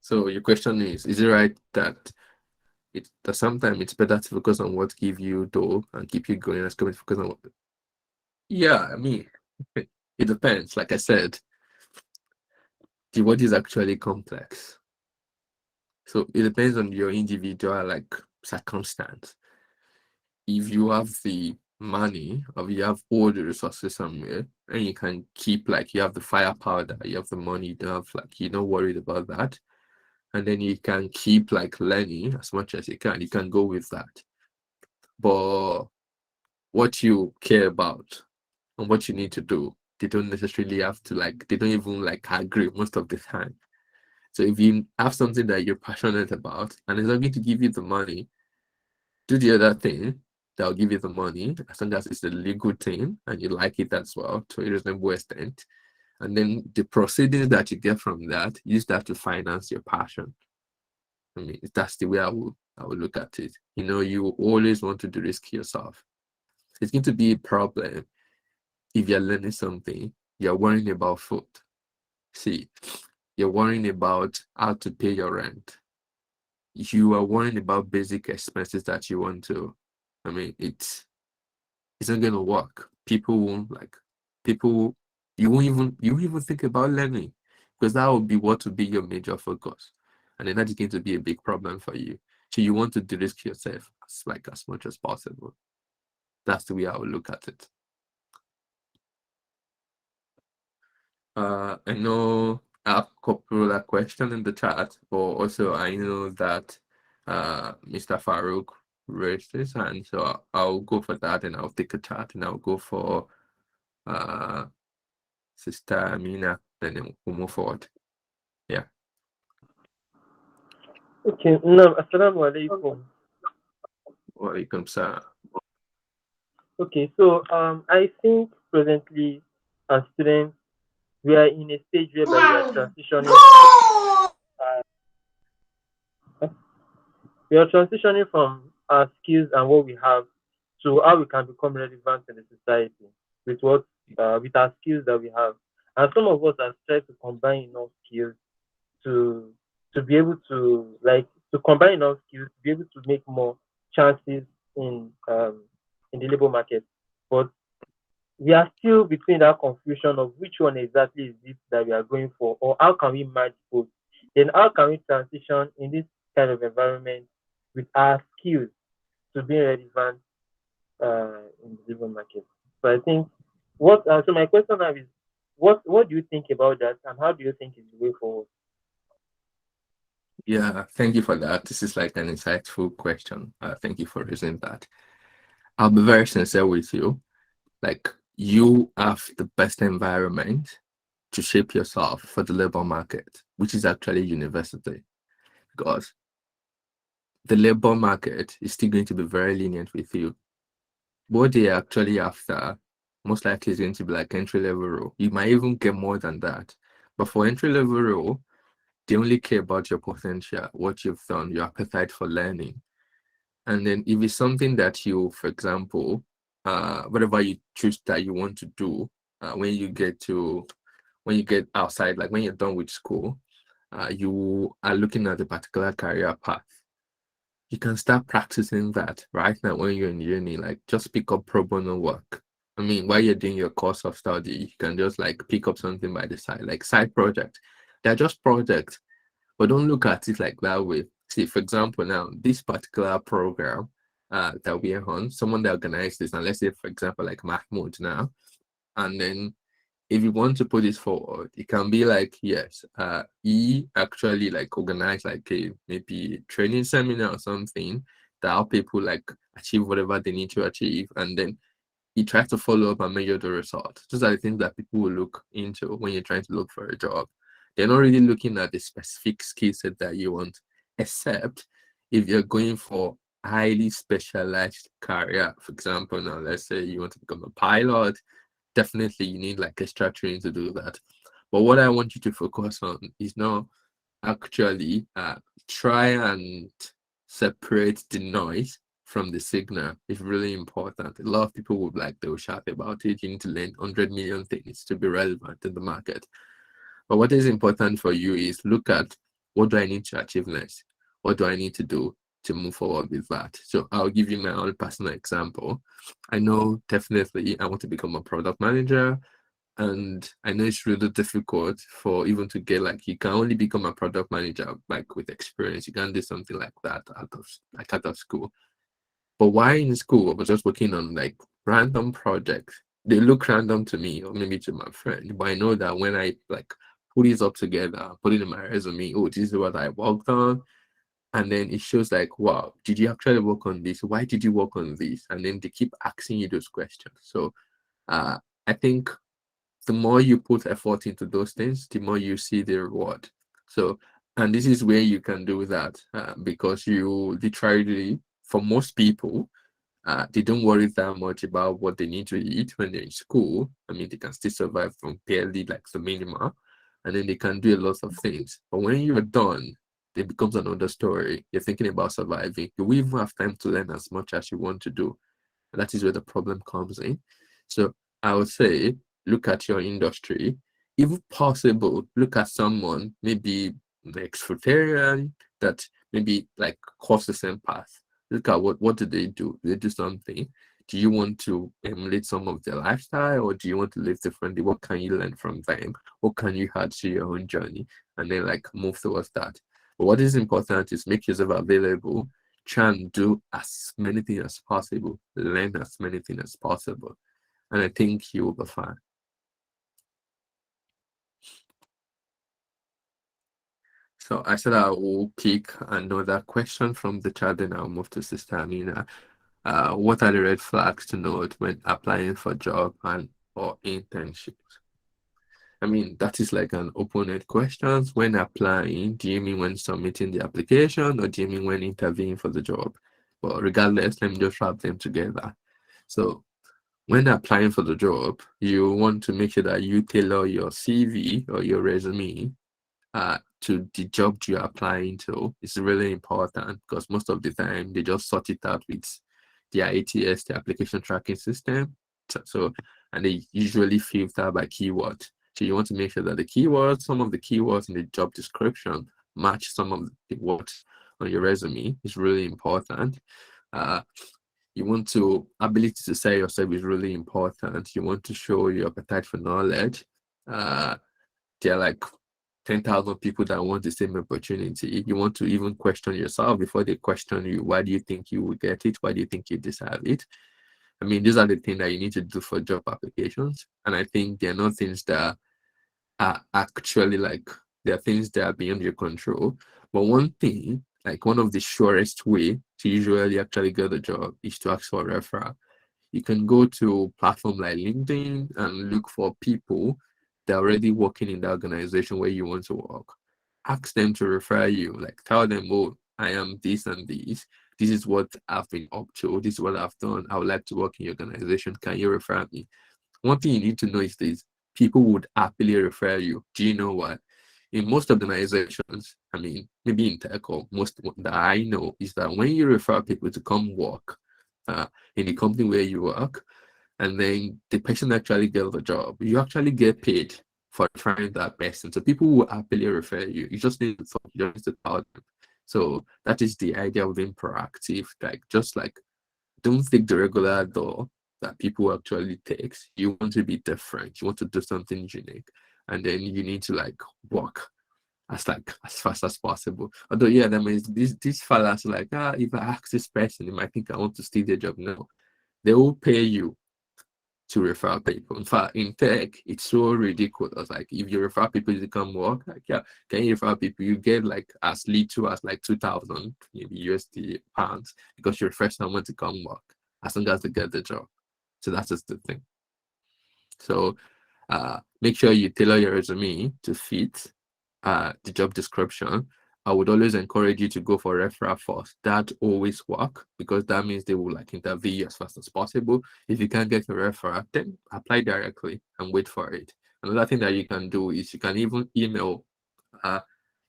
So your question is it right that sometimes it's better to focus on what give you dough and keep you going as compared to focus on what? Yeah, I mean, it depends. Like I said, the word is actually complex. So it depends on your individual like circumstance. If you have the money or you have all the resources somewhere and you can keep like you have the firepower, that you have the money, you don't have like you're not worried about that, and then you can keep like learning as much as you can go with that. But what you care about and what you need to do, they don't necessarily have to like, they don't even like agree most of the time. So if you have something that you're passionate about and it's not going to give you the money, do the other thing that will give you the money, as long as it's a legal thing and you like it as well to a reasonable extent. And then the proceedings that you get from that, use that to finance your passion. I mean, that's the way I would look at it. You know, you always want to de-risk yourself. It's going to be a problem if you're learning something, you're worrying about food. See, you're worrying about how to pay your rent. You are worrying about basic expenses that you want to. I mean, it's not gonna work. People won't like. People, you won't even think about learning because that will be what will be your major focus, and then that's going to be a big problem for you. So you want to de-risk yourself as much as possible. That's the way I would look at it. I know I have a couple of questions in the chat, but also I know that Mr. Farouk raised his hand, so I'll go for that and I'll take a chat and I'll go for Sister Amina, then we'll move forward. Yeah. Okay, no, assalamu alaikum. Walaikum salam. Okay, so I think presently as students we are in a stage whereby we are transitioning. We are transitioning from our skills and what we have to how we can become relevant in the society with what with our skills that we have. And some of us have tried to combine enough skills to be able to to combine enough skills to be able to make more chances in the labor market. But we are still between that confusion of which one exactly is it that we are going for, or how can we merge both? Then how can we transition in this kind of environment with our skills to be relevant in the labor market. So I think so my question now is what do you think about that, and how do you think is the way forward? Yeah, thank you for that. This is like an insightful question. Thank you for raising that. I'll be very sincere with you. Like, you have the best environment to shape yourself for the labor market, which is actually university, because the labor market is still going to be very lenient with you. What they are actually after most likely is going to be like entry level role. You might even get more than that. But for entry level role, they only care about your potential, what you've done, your appetite for learning. And then if it's something that you, for example, whatever you choose that you want to do, when you get outside, like when you're done with school, you are looking at a particular career path. You can start practicing that right now when you're in uni. Like, just pick up pro bono work. I mean, while you're doing your course of study, you can just like pick up something by the side, like side project. They're just projects, but don't look at it like that way. See, for example, now this particular program that we are on, someone that organized this, and let's say, for example, like Mahmoud now, and then if you want to put it forward, it can be like, yes, he actually like organized like a maybe training seminar or something that help people like achieve whatever they need to achieve, and then he tries to follow up and measure the result. Those are the things that people will look into when you're trying to look for a job. They're not really looking at the specific skill set that you want, except if you're going for highly specialized career. For example, now let's say you want to become a pilot, definitely you need like extra training to do that. But what I want you to focus on is not actually try and separate the noise from the signal. It's really important. A lot of people would like, they'll shout about it. You need to learn 100 million things to be relevant in the market. But what is important for you is look at, what do I need to achieve next? What do I need to do to move forward with that? So I'll give you my own personal example. I know definitely I want to become a product manager, and I know it's really difficult for even to get like, you can only become a product manager like with experience. You can't do something like that out of school. But while in school, I was just working on like random projects. They look random to me or maybe to my friend, but I know that when I like put it up together, put it in my resume, oh, this is what I worked on. And then it shows like, wow, did you actually work on this? Why did you work on this? And then they keep asking you those questions. So I think the more you put effort into those things, the more you see the reward. So, and this is where you can do that because you literally, for most people, they don't worry that much about what they need to eat when they're in school. I mean, they can still survive from barely like the minimum, and then they can do a lot of things. But when you're done, it becomes another story. You're thinking about surviving. You will even have time to learn as much as you want to do. And that is where the problem comes in. So I would say, look at your industry. If possible, look at someone, maybe like fruitarian, that maybe like cross the same path. Look at what do they do? Do they do something? Do you want to emulate some of their lifestyle, or do you want to live differently? What can you learn from them? What can you add to your own journey? And then like move towards that. But what is important is make yourself available, try and do as many things as possible, learn as many things as possible. And I think you will be fine. So I said I will pick another question from the chat, then I'll move to Sister Amina. What are the red flags to note when applying for job and or internships? I mean, that is like an open-ended question. When applying, do you mean when submitting the application, or do you mean when interviewing for the job? But regardless, let me just wrap them together. So when applying for the job, you want to make sure that you tailor your CV or your resume to the job you're applying to. It's really important because most of the time they just sort it out with their ATS, the application tracking system. So and they usually filter by keyword. So you want to make sure that the keywords, some of the keywords in the job description match some of the words on your resume. It's really important. You want to, ability to sell yourself is really important. You want to show your appetite for knowledge. They're like 10,000 people that want the same opportunity, you want to even question yourself before they question you. Why do you think you will get it? Why do you think you deserve it? I mean, these are the things that you need to do for job applications. And I think they're not things that are actually like, there are things that are beyond your control. But one thing, like one of the surest way to usually actually get a job is to ask for a referral. You can go to platform like LinkedIn and look for people that are already working in the organization where you want to work. Ask them to refer you, like tell them, oh, I am this and this. This is what I've been up to. This is what I've done. I would like to work in your organization. Can you refer me? One thing you need to know is this: people would happily refer you. Do you know what? In most organizations, I mean, maybe in tech or most that I know, is that when you refer people to come work in the company where you work, and then the person actually gets the job, you actually get paid for trying that person. So people will happily refer you. You just need to talk, you just need to tell them. So that is the idea of being proactive. Like just like don't take the regular door that people actually takes. You want to be different. You want to do something unique, and then you need to like work as fast as possible. Although yeah, that means this fellas like if I ask this person, they might think I want to steal their job. No, they will pay you to refer people. In fact, in tech, it's so ridiculous. Like if you refer people to come work, like yeah, can you refer people? You get like as little as like 2,000 maybe USD pounds because you refer someone to come work as long as they get the job. So that's just the thing. So make sure you tailor your resume to fit the job description. I would always encourage you to go for referral first. That always work because that means they will like interview you as fast as possible. If you can't get a referral, then apply directly and wait for it. Another thing that you can do is you can even email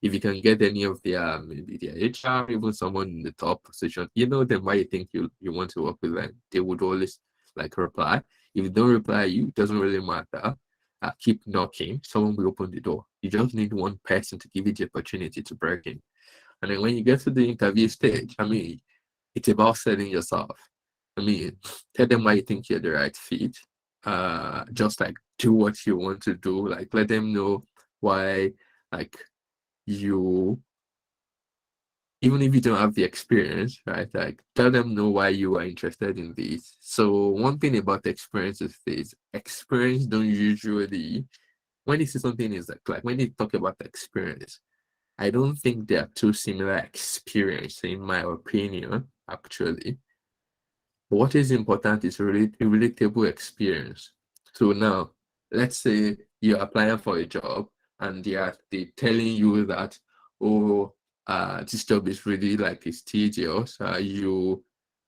if you can get any of their maybe their HR, even someone in the top position, email them why you think you want to work with them. They would always like reply. If they don't reply you, it doesn't really matter. Keep knocking, someone will open the door. You just need one person to give you the opportunity to break in. And then when you get to the interview stage, I mean, it's about selling yourself. I mean, tell them why you think you're the right fit. Just like do what you want to do. Like let them know why, like you, even if you don't have the experience, right? Like tell them know why you are interested in this. So one thing about experience is this: experience don't usually when you see something is like when you talk about the experience, I don't think they are two similar experience in my opinion, actually. But what is important is really a relatable experience. So now, let's say you're applying for a job and they telling you that, oh, this job is really like it's tedious.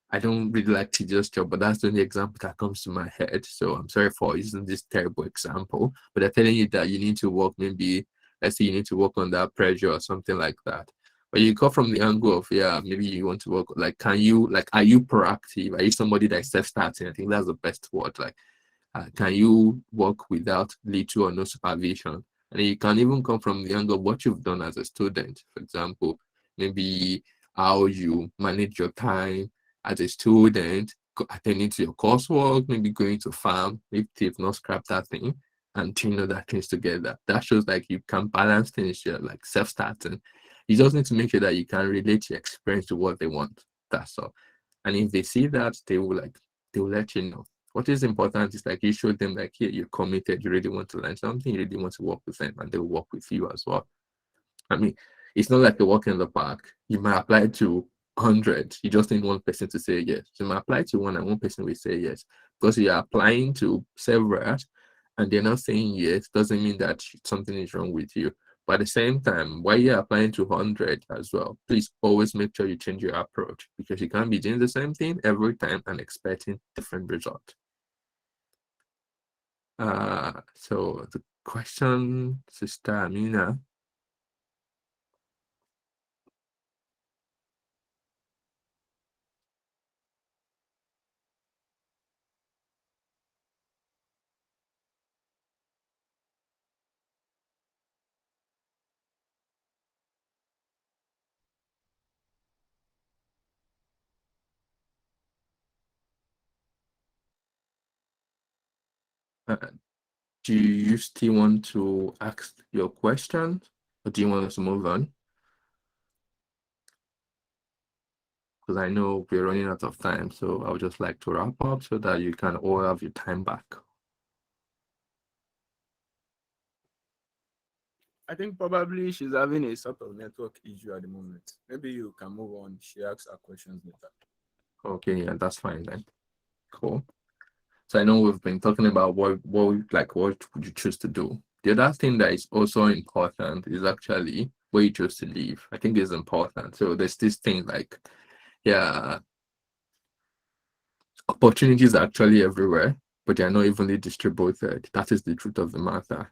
I don't really like tedious job, but that's the only example that comes to my head. So I'm sorry for using this terrible example, but they're telling you that you need to work maybe, let's say you need to work under pressure or something like that. But you go from the angle of, yeah, maybe you want to work, like, are you proactive? Are you somebody that's self-starting? I think that's the best word. Like, can you work without little or no supervision? And you can even come from the angle of what you've done as a student. For example, maybe how you manage your time as a student, attending to your coursework, maybe going to farm if they've not scrapped that thing and doing other things together. That shows like you can balance things. You're like self-starting. You just need to make sure that you can relate your experience to what they want. That's all. And if they see that, they will let you know. What is important is like you show them like, here, you're committed, you really want to learn something, you really want to work with them, and they'll work with you as well. I mean, it's not like a walk in the park. You might apply to 100. You just need one person to say yes. You might apply to one and one person will say yes. Because you're applying to several and they're not saying yes, doesn't mean that something is wrong with you. But at the same time, while you're applying to 100 as well, please always make sure you change your approach because you can't be doing the same thing every time and expecting different result. So the question, Sister Amina. Do you still want to ask your question? Or do you want us to move on? Because I know we're running out of time, so I would just like to wrap up so that you can all have your time back. I think probably she's having a sort of network issue at the moment. Maybe you can move on. She asks her questions later. Okay, yeah, that's fine then. Cool. So I know we've been talking about what would you choose to do. The other thing that is also important is actually where you choose to live. I think is important. So there's this thing like, yeah, opportunities are actually everywhere, but they are not evenly distributed. That is the truth of the matter.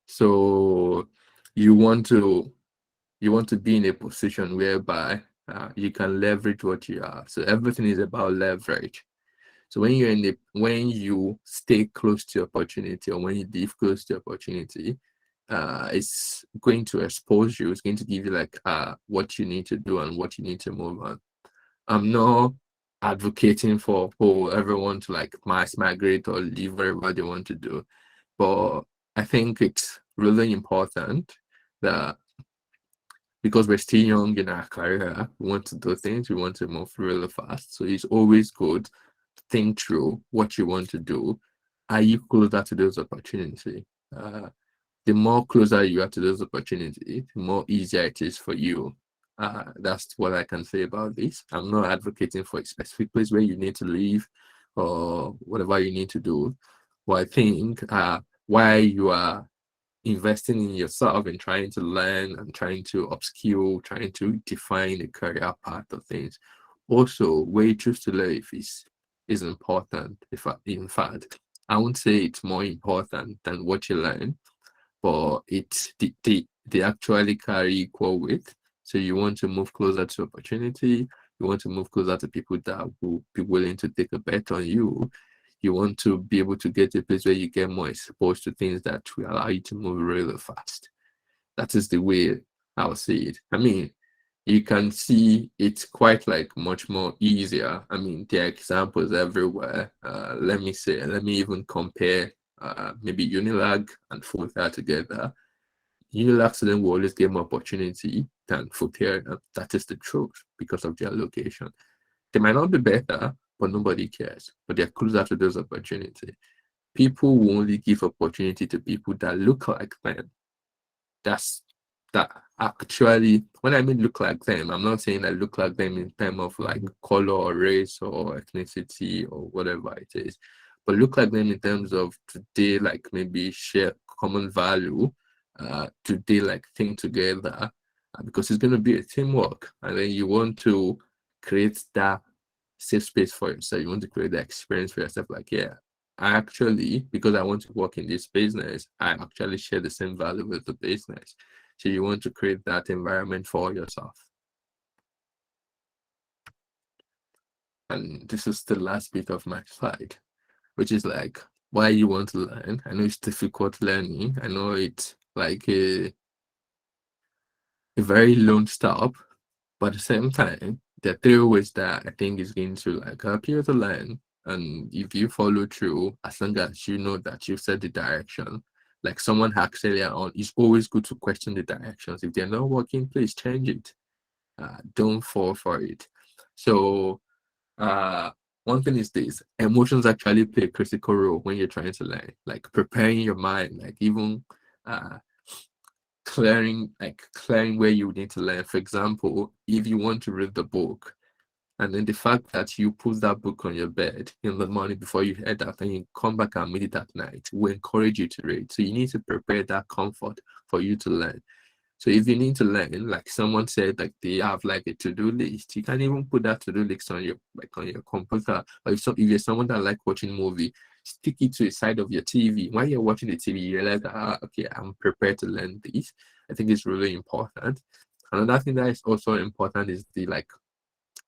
So you want to be in a position whereby you can leverage what you have. So everything is about leverage. So when you stay close to opportunity, or when you live close to opportunity, it's going to expose you. It's going to give you like what you need to do and what you need to move on. I'm not advocating for everyone to like mass migrate or leave wherever they want to do, but I think it's really important that because we're still young in our career, we want to do things, we want to move really fast. So it's always good to think through what you want to do. Are you closer to those opportunities? The more closer you are to those opportunities, the more easier it is for you. That's what I can say about this. I'm not advocating for a specific place where you need to live or whatever you need to do. But I think while you are investing in yourself and trying to learn and trying to upskill, trying to define the career path of things, also where you choose to live is important. In fact, I won't say it's more important than what you learn, but they actually carry equal weight. So you want to move closer to opportunity, you want to move closer to people that will be willing to take a bet on you. You want to be able to get to a place where you get more exposed to things that will allow you to move really fast. That is the way I'll see it. I mean, you can see it's quite like much more easier. I mean, there are examples everywhere. Let me even compare maybe Unilag and FUTA together. Unilag students will always get more opportunity than FUTA. That is the truth because of their location. They might not be better, but nobody cares. But they're closer to those opportunities. People will only give opportunity to people that look like them. That actually, when I mean look like them, I'm not saying that look like them in terms of like color or race or ethnicity or whatever it is, but look like them in terms of today, like maybe share common value, today like think together, because it's going to be a teamwork, and then you want to create that safe space for yourself. You want to create that experience for yourself. Like, yeah, I actually, because I want to work in this business, I actually share the same value with the business. So you want to create that environment for yourself. And this is the last bit of my slide, which is like why you want to learn. I know it's difficult learning. I know it's like a very lone stop, but at the same time, there are 3 ways that I think is going to like help you to learn. And if you follow through, as long as you know that you've set the direction, like someone asked earlier on, it's always good to question the directions. If they're not working, please change it. Don't fall for it. So one thing is this: emotions actually play a critical role when you're trying to learn, like preparing your mind, like even clearing where you need to learn. For example, if you want to read the book, and then the fact that you put that book on your bed in the morning before you head out and you come back and read it at night will encourage you to read. So you need to prepare that comfort for you to learn. So if you need to learn, like someone said, like they have like a to-do list, you can even put that to-do list on your computer. Or if you're someone that like watching movie, stick it to the side of your TV. While you're watching the TV, you realize that, okay, I'm prepared to learn this. I think it's really important. Another thing that is also important is the like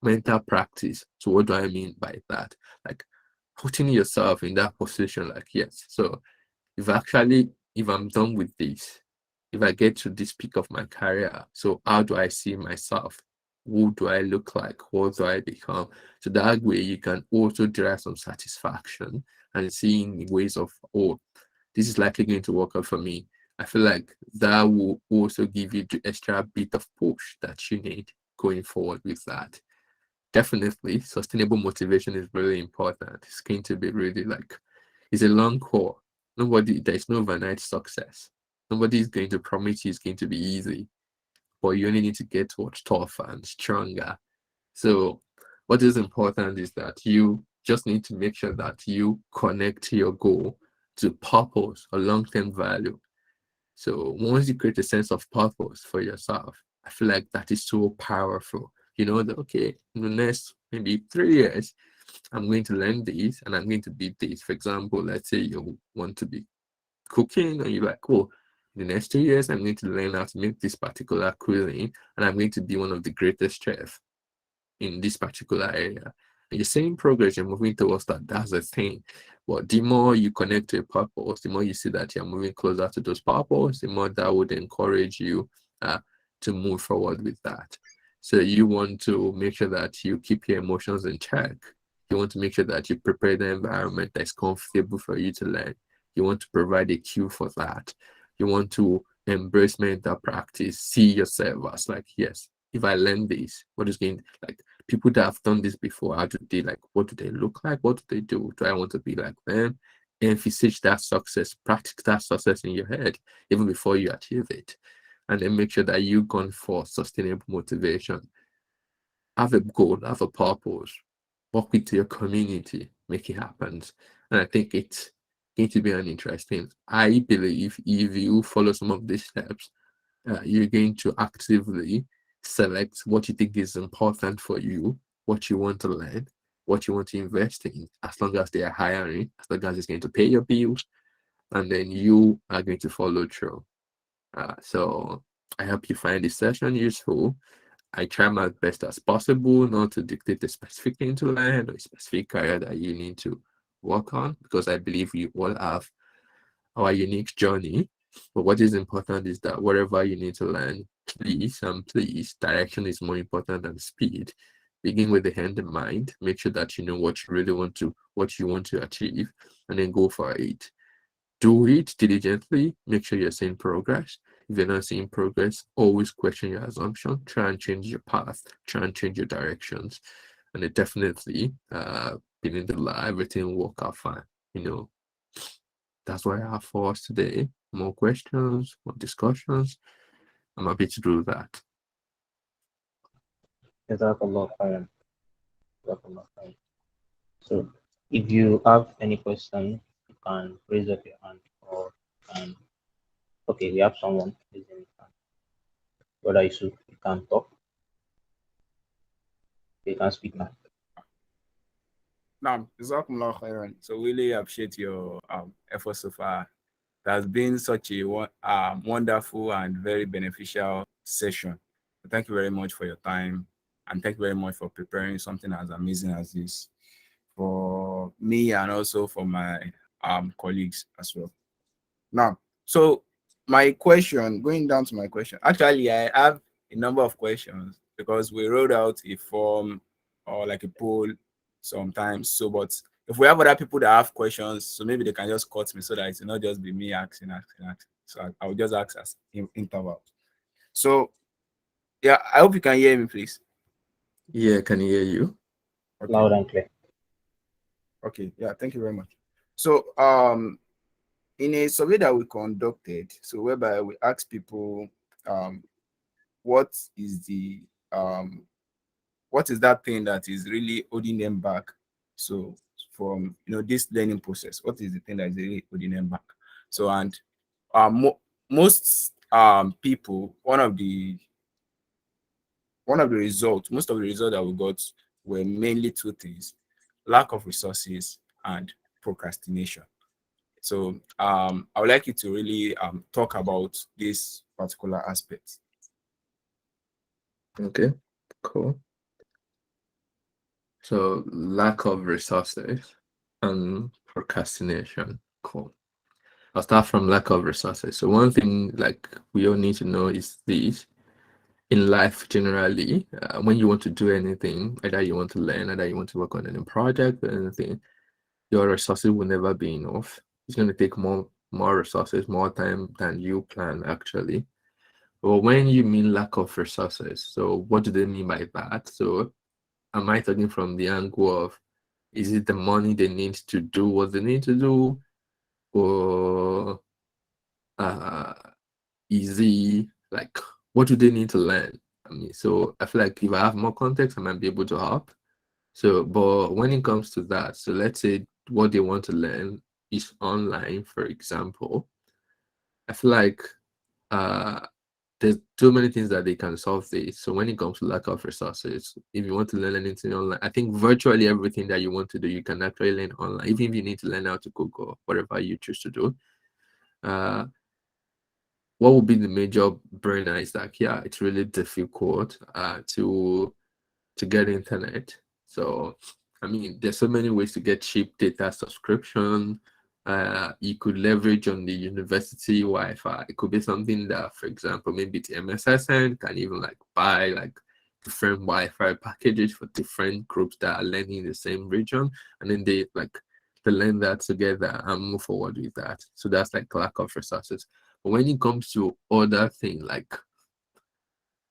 mental practice. So what do I mean by that? Like putting yourself in that position, like, yes, so if I'm done with this, if I get to this peak of my career, so how do I see myself? Who do I look like? What do I become? So that way you can also derive some satisfaction and seeing ways of, oh, this is likely going to work out for me. I feel like that will also give you the extra bit of push that you need going forward with that. Definitely, sustainable motivation is really important. It's going to be really like, it's a long haul. There's no overnight success. Nobody is going to promise you it's going to be easy, but you only need to get tougher and stronger. So what is important is that you just need to make sure that you connect your goal to purpose or long-term value. So once you create a sense of purpose for yourself, I feel like that is so powerful. You know that, okay, in the next maybe 3 years, I'm going to learn this and I'm going to be this. For example, let's say you want to be cooking and you're like, oh, in the next 2 years, I'm going to learn how to make this particular cuisine and I'm going to be one of the greatest chefs in this particular area. And you're seeing progress, you're moving towards that. That's the thing. But the more you connect to a purpose, the more you see that you're moving closer to those purpose, the more that would encourage you to move forward with that. So you want to make sure that you keep your emotions in check. You want to make sure that you prepare the environment that's comfortable for you to learn. You want to provide a cue for that. You want to embrace mental practice, see yourself as like, yes, if I learn this, what is going, like people that have done this before, how do they, like, what do they look like? What do they do? Do I want to be like them? Envisage that success, practice that success in your head, even before you achieve it. And then make sure that you've gone for sustainable motivation. Have a goal, have a purpose, work with your community, make it happen. And I think it's going to be an interesting. I believe if you follow some of these steps, you're going to actively select what you think is important for you, what you want to learn, what you want to invest in, as long as they are hiring, as long as it's going to pay your bills, and then you are going to follow through. So I hope you find this session useful. I try my best as possible not to dictate a specific thing to learn or a specific area that you need to work on, because I believe we all have our unique journey. But what is important is that whatever you need to learn, please, direction is more important than speed. Begin with the end in mind. Make sure that you know what you really want to, what you want to achieve, and then go for it. Do it diligently. Make sure you're seeing progress. If you're not seeing progress, always question your assumption. Try and change your path. Try and change your directions. And it definitely, in the life, everything will work out fine. You know, that's what I have for us today. More questions, more discussions. I'm happy to do that. Jazakallah khairan. So if you have any question, you can raise up your hand, or okay, we have someone raising his hand. Brother Yusuf, you can talk. You can speak now. Jazakumullah khairan. So really appreciate your efforts so far. It has been such a wonderful and very beneficial session. Thank you very much for your time, and thank you very much for preparing something as amazing as this for me and also for my colleagues as well. Now, so my question, going down to my question, actually I have a number of questions because we rolled out a form or like a poll sometimes. So, but if we have other people that have questions, so maybe they can just cut me so that it will not just be me asking. So I will just ask as interval. So yeah, I hope you can hear me, please. Yeah, can you hear you? Okay. Loud and clear. Okay, yeah, thank you very much. So in a survey that we conducted, so whereby we asked people what is that thing that is really holding them back, so from this learning process, what is the thing that is really holding them back? So, and most people, most of the results that we got were mainly two things: lack of resources and procrastination. So I would like you to really talk about this particular aspect. Okay, cool. So lack of resources and procrastination. Cool. I'll start from lack of resources. So one thing like we all need to know is this: in life generally, when you want to do anything, either you want to learn, either you want to work on any project or anything, your resources will never be enough. It's going to take more more resources, more time than you plan actually. Or when you mean lack of resources, so what do they mean by that? So am I talking from the angle of, is it the money they need to do what they need to do, or is it like, what do they need to learn? I mean, so I feel like if I have more context, I might be able to help. So, but when it comes to that, so let's say what they want to learn is online, for example. I feel like there's too many things that they can solve this. So when it comes to lack of resources, if you want to learn anything online, I think virtually everything that you want to do, you can actually learn online, even if you need to learn how to cook or whatever you choose to do. What would be the major burner is that, yeah, it's really difficult to get internet. So, I mean, there's so many ways to get cheap data subscription. You could leverage on the university Wi-Fi. It could be something that, for example, maybe the MSSN can even like buy like different Wi-Fi packages for different groups that are learning in the same region, and then they learn that together and move forward with that. So that's like lack of resources. But when it comes to other things, like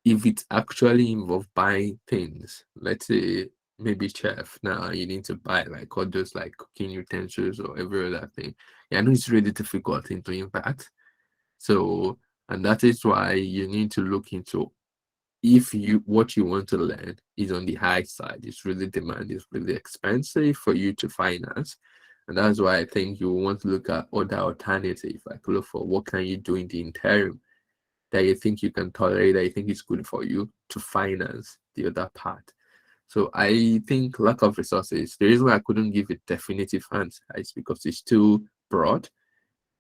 if it actually involves buying things, let's say maybe chef, now you need to buy like all those like cooking utensils or every other thing. Yeah, I know it's really difficult thing to impact. So, and that is why you need to look into if what you want to learn is on the high side, it's really demanding, it's really expensive for you to finance. And that's why I think you want to look at other alternatives, like look for what can you do in the interim that you think you can tolerate, that you think is good for you to finance the other part. So I think lack of resources, the reason why I couldn't give a definitive answer is because it's too broad.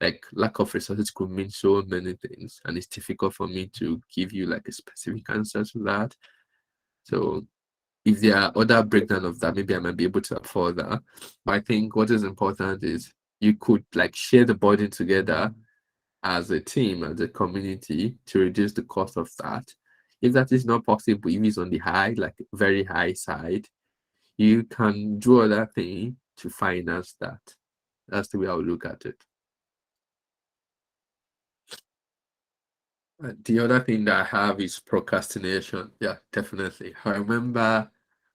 Like lack of resources could mean so many things, and it's difficult for me to give you like a specific answer to that. So if there are other breakdown of that, maybe I might be able to afford that. But I think what is important is you could like share the burden together as a team, as a community, to reduce the cost of that. If that is not possible, if it's on the high, like very high side, you can do other thing to finance that. That's the way I would look at it. The other thing that I have is procrastination. Yeah, definitely. I remember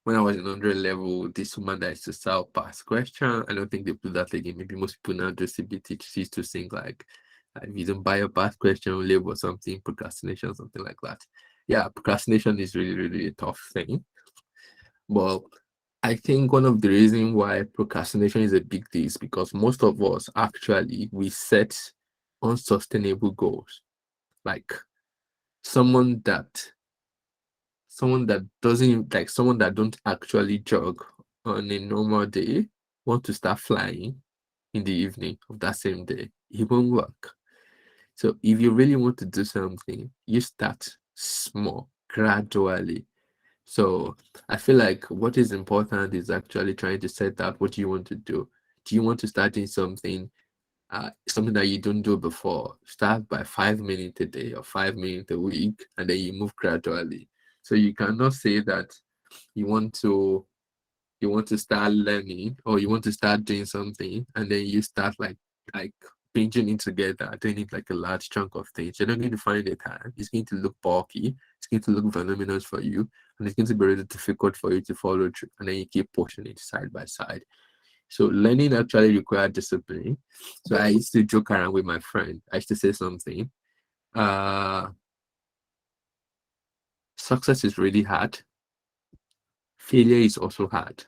when I was in 100 level, this woman that used to sell past question. I don't think they do that again. Maybe most people now do CBT. She used to think like, if you don't buy a past question label or something, procrastination, something like that. Yeah, procrastination is really, really a tough thing. But I think one of the reasons why procrastination is a big deal is because most of us actually, we set unsustainable goals. Like someone that doesn't, like someone that don't actually jog on a normal day want to start flying in the evening of that same day. It won't work. So if you really want to do something, you start small, gradually. So I feel like what is important is actually trying to set out what you want to do. Do you want to start doing something that you don't do before? Start by 5 minutes a day or 5 minutes a week, and then you move gradually. So you cannot say that you want to start learning or you want to start doing something and then you start like binging it together, doing it like a large chunk of things. You're not going to find the time. It's going to look bulky, it's going to look voluminous for you, and it's going to be really difficult for you to follow through, and then you keep pushing it side by side. So learning actually requires discipline. So I used to joke around with my friend. I used to say something. Success is really hard. Failure is also hard.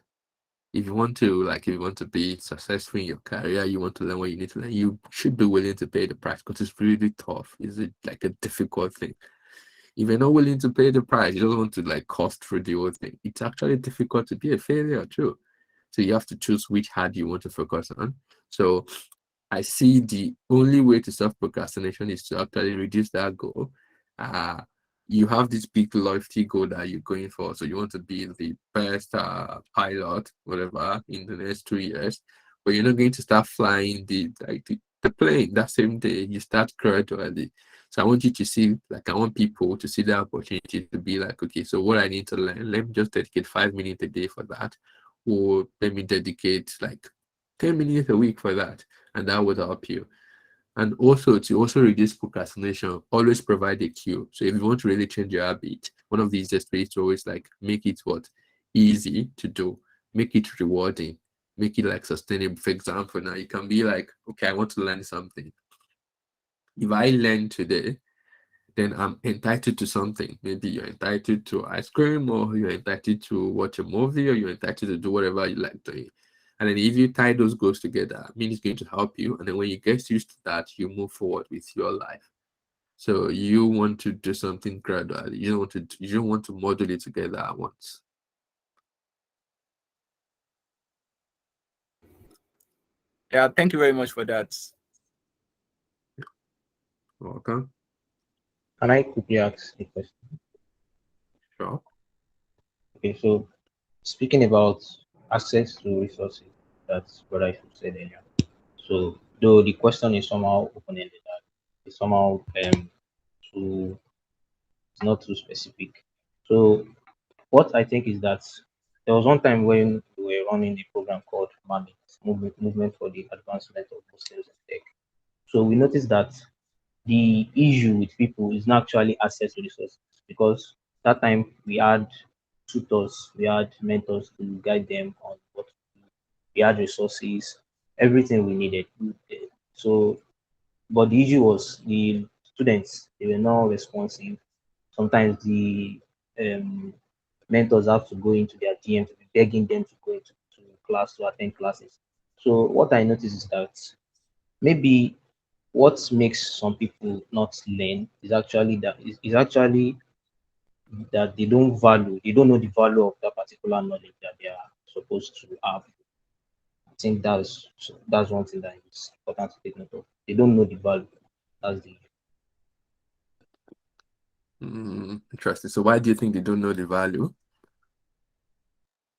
If you want to be successful in your career, you want to learn what you need to learn, you should be willing to pay the price, because it's really tough. It's like a difficult thing. If you're not willing to pay the price, you don't want to like cost through the whole thing. It's actually difficult to be a failure too. So you have to choose which hard you want to focus on. So I see the only way to solve procrastination is to actually reduce that goal. You have this big lofty goal that you're going for. So you want to be the best pilot, whatever, in the next 2 years. But you're not going to start flying the plane that same day. You start gradually. So I want you to see, I want people to see the opportunity to be like, okay, so what I need to learn, let me just dedicate 5 minutes a day for that. Or let me dedicate 10 minutes a week for that. And that would help you. And also to also reduce procrastination, always provide a cue. So if you want to really change your habit, one of the easiest ways to always like make it easy to do, make it rewarding, make it like sustainable. For example, now you can be like, okay, I want to learn something. If I learn today, then I'm entitled to something. Maybe you're entitled to ice cream, or you're entitled to watch a movie, or you're entitled to do whatever you like doing. And then if you tie those goals together, I mean, it's going to help you. And then when you get used to that, you move forward with your life. So you want to do something gradually. You don't want to model it together at once. Yeah, thank you very much for that. Welcome. Can I quickly ask a question? Sure. Okay, so speaking about access to resources, that's what I said earlier. So though the question is somehow open-ended, it's somehow too it's not too specific. So what I think is that there was one time when we were running a program called MAMIT, Movement for the Advancement of Muslims in Tech. So we noticed that the issue with people is not actually access to resources, because that time we had tutors, we had mentors to guide them on what to do. We had resources, everything we needed. So, but the issue was the students, they were not responsive. Sometimes the um, mentors have to go into their DM to be begging them to go into class to attend classes. So what I noticed is that maybe what makes some people not learn is actually that they don't know the value of that particular knowledge that they are supposed to have. I think that's one thing that is important to take note of. They don't know the value. That's the Interesting. So why do you think they don't know the value?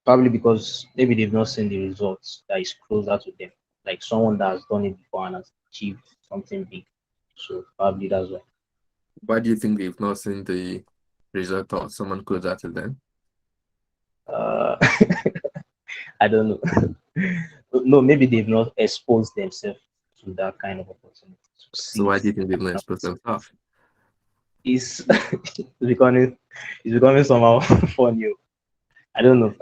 Probably because maybe they've not seen the results that is closer to them, like someone that has done it before and has achieved something big. So probably that's why. Why do you think they've not seen the result of someone closer to them? Uh, I don't know. No, maybe they've not exposed themselves to that kind of opportunity. So why do you think they've not exposed themselves? It's it's becoming somehow funny. I don't know.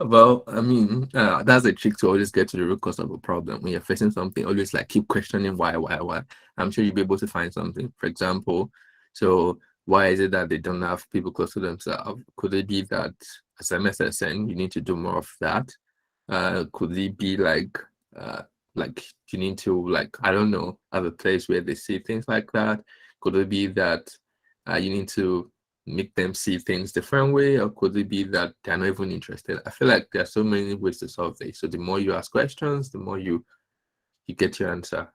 Well, I mean, that's a trick to always get to the root cause of a problem. When you're facing something, always like keep questioning why. I'm sure you'll be able to find something. For example, so why is it that they don't have people close to themselves? Could it be that as MSSN, you need to do more of that? Could it be like you need to like, I don't know, have a place where they see things like that? Could it be that you need to make them see things different way, or could it be that they're not even interested? I feel like there are so many ways to solve this. So the more you ask questions, the more you get your answer.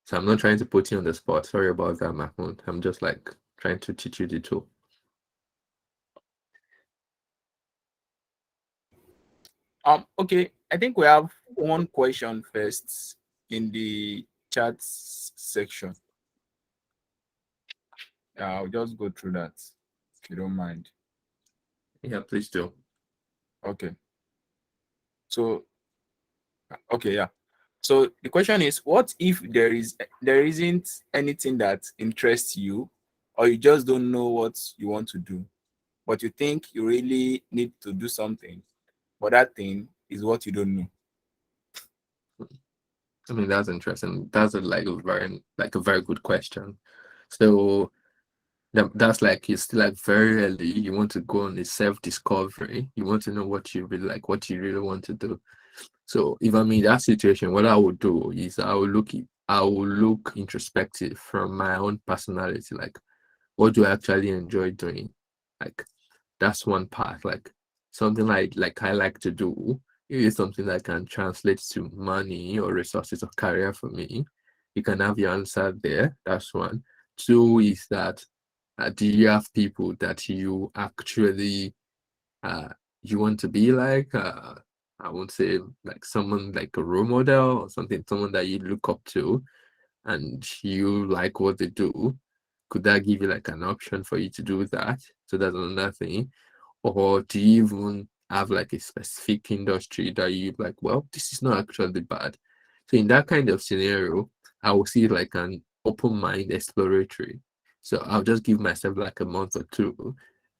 So I'm not trying to put you on the spot. Sorry about that, Mahmoud. I'm just like trying to teach you the tool. Okay, I think we have one question first in the chat section. I'll just go through that if you don't mind. Yeah, please do. Okay. So, okay, yeah. So the question is, what if there isn't anything that interests you, or you just don't know what you want to do, but you think you really need to do something, but that thing is what you don't know? I mean, that's interesting. That's a very good question. So that's like it's still like very early. You want to go on a self-discovery. You want to know what you really like, what you really want to do. So if I'm in that situation, what I would do is I will look introspective from my own personality. Like, what do I actually enjoy doing? Like, that's one part. Like something like I like to do. It is something that can translate to money or resources or career for me. You can have your answer there. That's one. Two is that do you have people that you actually uh, you want to be like? I won't say like someone like a role model or something, someone that you look up to and you like what they do. Could that give you like an option for you to do that? So that's another thing. Or do you even have like a specific industry that you like, well, this is not actually bad. So in that kind of scenario, I will see it like an open mind exploratory. So I'll just give myself like a month or two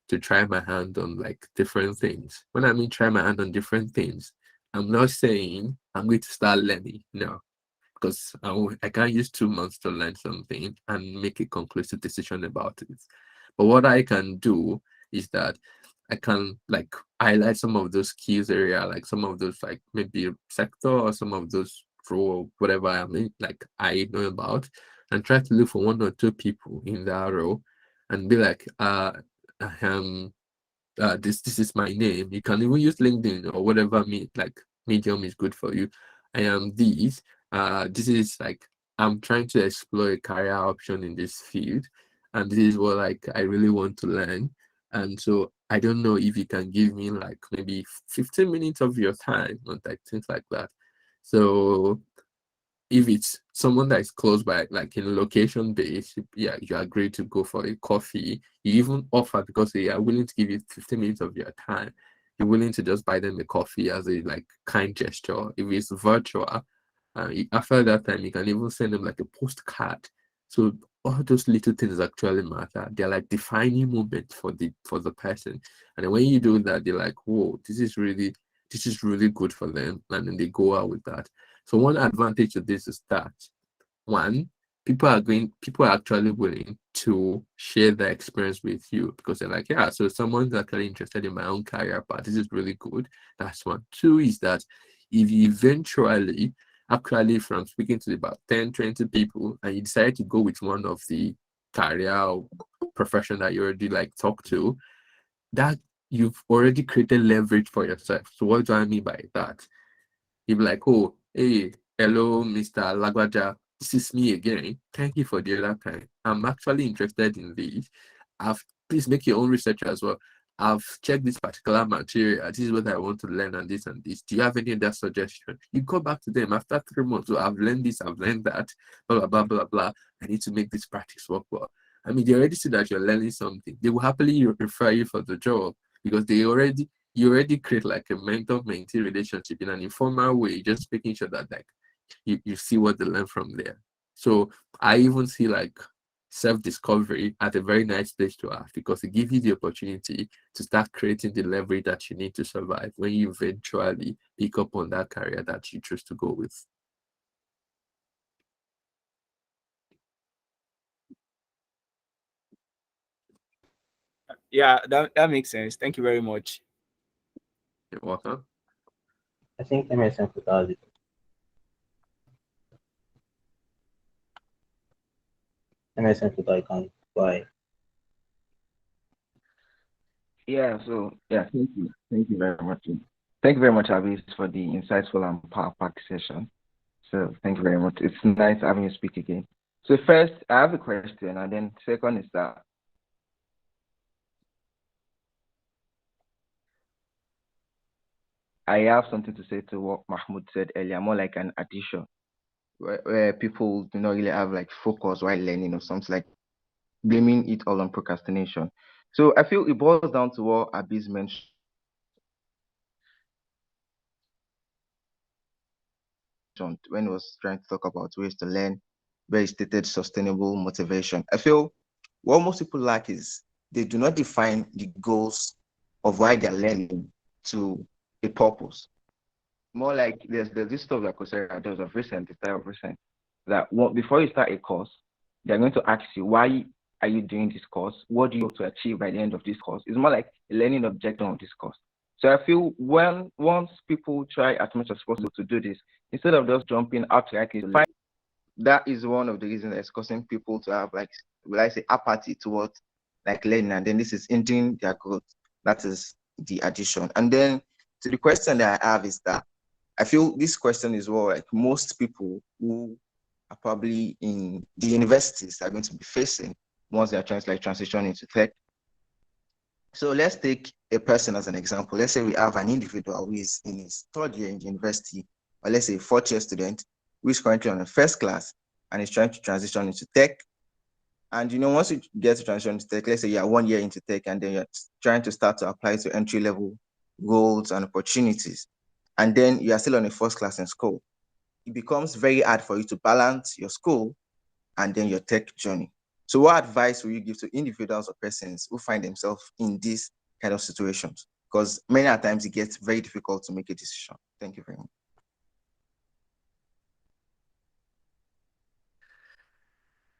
to try my hand on like different things. When I mean try my hand on different things, I'm not saying I'm going to start learning. No, because I can't use 2 months to learn something and make a conclusive decision about it. But what I can do is that I can like highlight some of those skills area, like some of those like maybe sector or some of those role, whatever I mean, like I know about, and try to look for 1 or 2 people in that role and be like, this is my name. You can even use LinkedIn or whatever medium is good for you. I am these. This is like I'm trying to explore a career option in this field, and this is what like I really want to learn. And so I don't know if you can give me like maybe 15 minutes of your time or like things like that. So if it's someone that is close by, like in location base, yeah, you agree to go for a coffee. You even offer because they are willing to give you 15 minutes of your time. You're willing to just buy them a coffee as a like kind gesture. If it's virtual, after that time, you can even send them like a postcard. So all those little things actually matter. They're like defining moments for the person. And then when you do that, they're like, whoa, this is really good for them. And then they go out with that. So one advantage of this is that one, people are actually willing to share their experience with you because they're like, yeah, so someone's actually interested in my own career path. This is really good. That's one. Two is that if you eventually actually from speaking to about 10, 20 people and you decide to go with one of the career or profession that you already like talk to, that you've already created leverage for yourself. So what do I mean by that? You'll be like, oh, hey, hello, Mr. Lagwaja. This is me again. Thank you for the other time. I'm actually interested in this. Please make your own research as well. I've checked this particular material. This is what I want to learn and this and this. Do you have any other suggestion? You go back to them after 3 months. So I've learned this, I've learned that, blah, blah, blah, blah, blah. I need to make this practice work well. I mean, they already see that you're learning something. They will happily refer you for the job because you already create like a mentor-mentee relationship in an informal way, just making sure that like you see what they learn from there. So I even see like self-discovery at a very nice place to have because it gives you the opportunity to start creating the leverage that you need to survive when you eventually pick up on that career that you choose to go with. Yeah, that makes sense. Thank you very much. You're welcome. I think MSN FUTA has it. MSN FUTA I can buy. Yeah, so yeah, thank you. Thank you very much. Thank you very much, Abis, for the insightful and power-packed session. So thank you very much. It's nice having you speak again. So first, I have a question, and then second is that I have something to say to what Mahmoud said earlier, more like an addition, where people do not really have like focus while learning or something, like blaming it all on procrastination. So I feel it boils down to what Abis mentioned when he was trying to talk about ways to learn, where he stated sustainable motivation. I feel what most people lack is they do not define the goals of why they're learning to a purpose. More like there's this stuff that Coursera does of recent, that before you start a course, they're going to ask you, why are you doing this course? What do you hope to achieve by the end of this course? It's more like a learning objective of this course. So I feel once people try as much as possible to do this, instead of just jumping outrightly to learn, that is one of the reasons that's causing people to have like, will I say, apathy towards like learning, and then this is hindering their growth. That is the addition. And then to the question that I have is that I feel this question is what like most people who are probably in the universities are going to be facing once they are trying to like transition into tech. So let's take a person as an example. Let's say we have an individual who is in his 3rd year in the university, or let's say a 4th year student who is currently on a first class and is trying to transition into tech. And once you get to transition to tech, let's say you're 1 year into tech and then you're trying to start to apply to entry-level roles and opportunities, and then you are still on a first class in school. it becomes very hard for you to balance your school and then your tech journey. So what advice will you give to individuals or persons who find themselves in these kind of situations? Because many times it gets very difficult to make a decision. Thank you very much.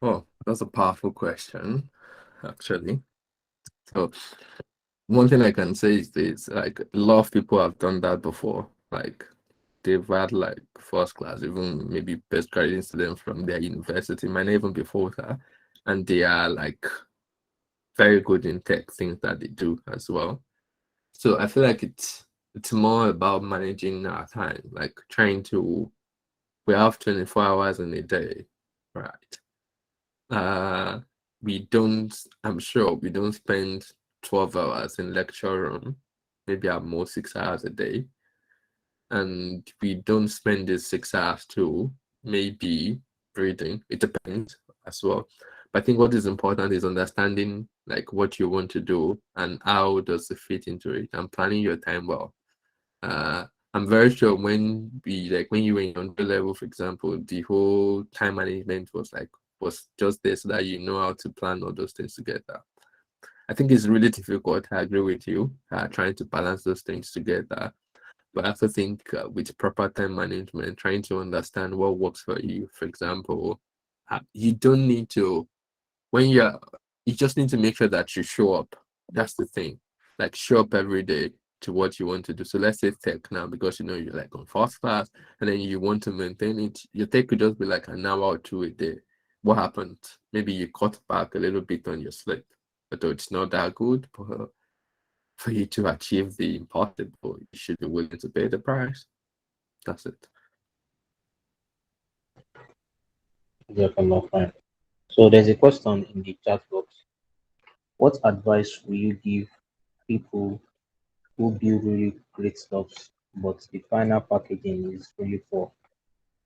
Oh, that's a powerful question, actually. So one thing I can say is this, like a lot of people have done that before. Like they've had like first class, even maybe best graduating students from their university, might not even be FUTA, and they are like very good in tech things that they do as well. So I feel like it's more about managing our time, like trying to, we have 24 hours in a day, right? I'm sure we don't spend 12 hours in lecture room, maybe at most 6 hours a day. And we don't spend these 6 hours too, maybe reading, it depends as well. But I think what is important is understanding like what you want to do and how does it fit into it and planning your time well. I'm very sure when you were in under level, for example, the whole time management was just there so that you know how to plan all those things together. I think it's really difficult. I agree with you, trying to balance those things together. But I also think with proper time management, trying to understand what works for you. For example, you don't need to, you just need to make sure that you show up. That's the thing. Like show up every day to what you want to do. So let's say tech now, because you know you're like on first class and then you want to maintain it. Your tech could just be like an hour or two a day. What happened? Maybe you cut back a little bit on your sleep, although it's not that good. But for you to achieve the impossible, you should be willing to pay the price. That's it. Yeah, fine. So there's a question in the chat box. What advice will you give people who build really great stuff, but the final packaging is really poor?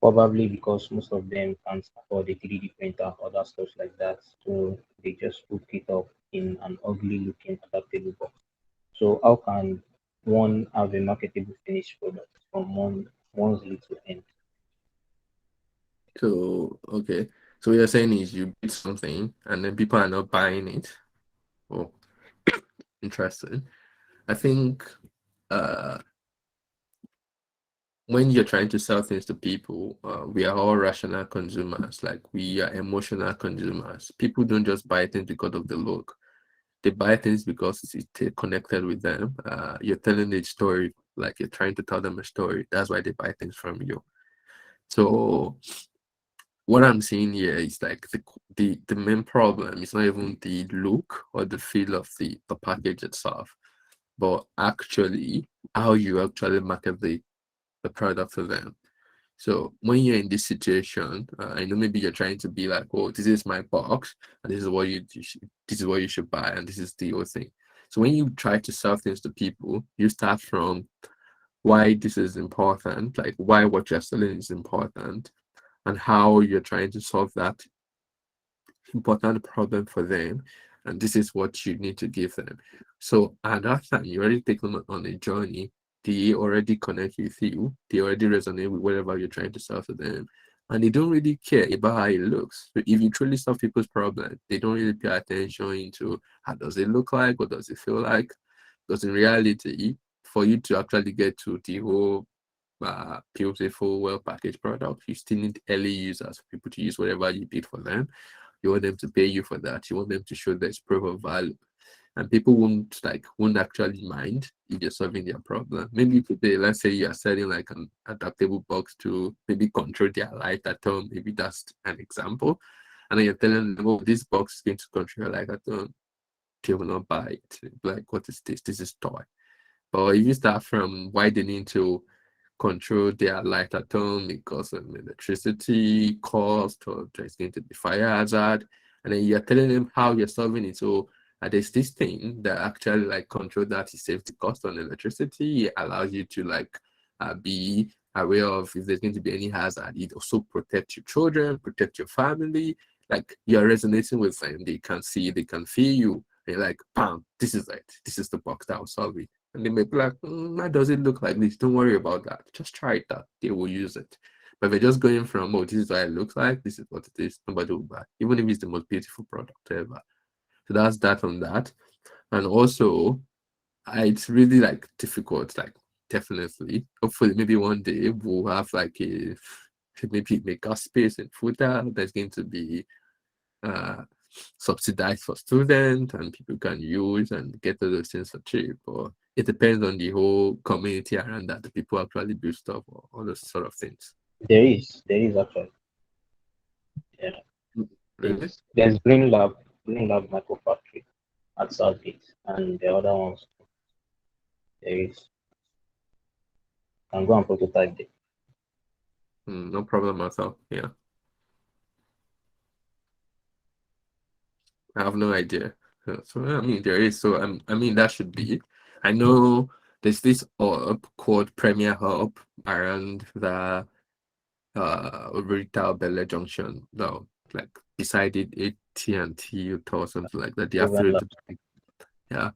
Probably because most of them can't afford a 3D printer or other stuff like that. So they just put it up in an ugly looking adaptable box. So how can one have a marketable finished product from one's little end? So okay. So what you're saying is you build something and then people are not buying it. Oh, interesting. I think when you're trying to sell things to people, we are all rational consumers. Like we are emotional consumers. People don't just buy things because of the look. They buy things because it's connected with them. You're telling a story, like you're trying to tell them a story. That's why they buy things from you. So what I'm seeing here is like the main problem is not even the look or the feel of the package itself, but actually how you actually market the product to them. So when you're in this situation, I know maybe you're trying to be like, oh, this is my box, and this is what this is what you should buy, and this is the whole thing. So when you try to sell things to people, you start from why this is important, like why what you're selling is important, and how you're trying to solve that important problem for them, and this is what you need to give them. So at that time, you already take them on a journey. They already connect with you. They already resonate with whatever you're trying to solve for them, and they don't really care about how it looks. So if you truly solve people's problem, they don't really pay attention into how does it look like, what does it feel like. Because in reality, for you to actually get to the whole beautiful, well-packaged product, you still need early users, people to use whatever you did for them. You want them to pay you for that. You want them to show there's proof of value. And people won't actually mind if you're solving their problem. Maybe today, let's say you are selling like an adaptable box to maybe control their light at home. Maybe that's an example. And then you're telling them, oh, this box is going to control your light at home. They will not buy it. Like, what is this? This is toy. But if you start from why they need to control their light at home because of electricity cost or there's going to be fire hazard, and then you're telling them how you're solving it. So there's this thing that actually like control that, it saves the cost on electricity. It allows you to like be aware of if there's going to be any hazard. It also protect your children, protect your family. Like you're resonating with them. They can see, they can feel you. And you're like, bam, this is it. This is the box that will solve it. And they may be like, why does it look like this? Don't worry about that. Just try it out. They will use it. But if you're just going from, oh, this is what it looks like, this is what it is, nobody will buy, even if it's the most beautiful product ever. So that's that on that. And also, it's really like difficult, like definitely. Hopefully, maybe one day we'll have like maybe make a space in FUTA that's going to be subsidized for students and people can use and get all those things for cheap. Or it depends on the whole community around that, the people actually build stuff or all those sort of things. There is actually. Yeah. Really? There's Green Lab Micro Factory at Southgate, and the other ones there is. Can go and prototype there. No problem at all. Yeah. I have no idea. So I mean, there is. So I mean, that should be. I know there's this hub called Premier Hub around the Retail Belle Junction. No, like beside it, AT&T or something like that. They have three. Yeah.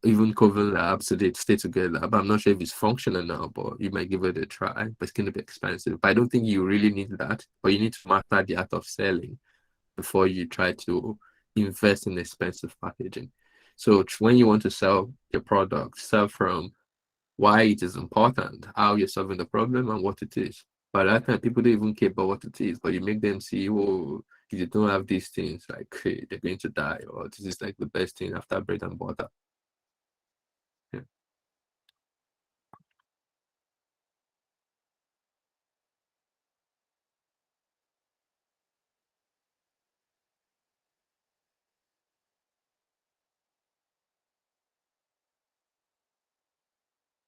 Even Coven Lab, so they stay together. But I'm not sure if it's functional now, but you might give it a try. But it's going to be expensive. But I don't think you really need that. But you need to master the art of selling before you try to invest in expensive packaging. So when you want to sell your product, sell from why it is important, how you're solving the problem, and what it is. By that time, people don't even care about what it is, but you make them see, oh, if you don't have these things, like, hey, they're going to die, or this is like the best thing after bread and butter. Yeah.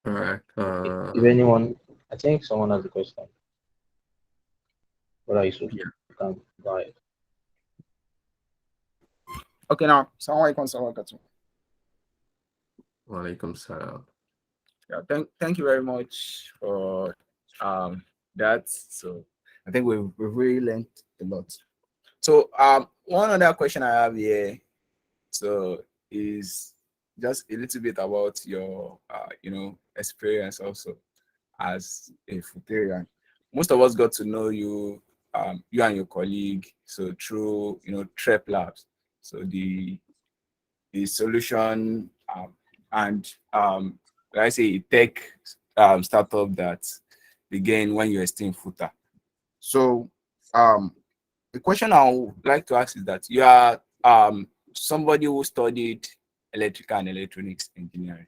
All right. If anyone, I think someone has a question. What are you supposed to come by? Okay, now, Assalamualaikum. Walaikum salam. Yeah, thank you very much for that. So I think we've really learned a lot. So one other question I have here, so is just a little bit about your experience also as a Futarian. Most of us got to know you, you and your colleague, so through Trep Labs. So the solution and like I say, a tech startup that began when you were still in FUTA. So the question I would like to ask is that you are somebody who studied electrical and electronics engineering,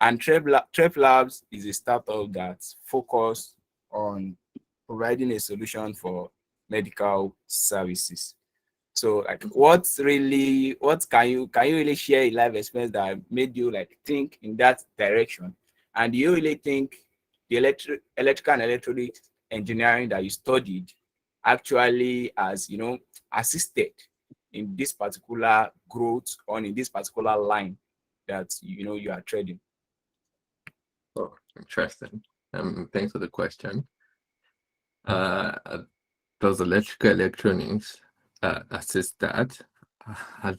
and Trep Labs is a startup that focuses on providing a solution for medical services. So like what can you really share a life experience that made you like think in that direction? And do you really think the electrical and electronic engineering that you studied actually has assisted in this particular growth or in this particular line that you are trading? Oh, interesting. Thanks for the question. Does electrical electronics assist that? I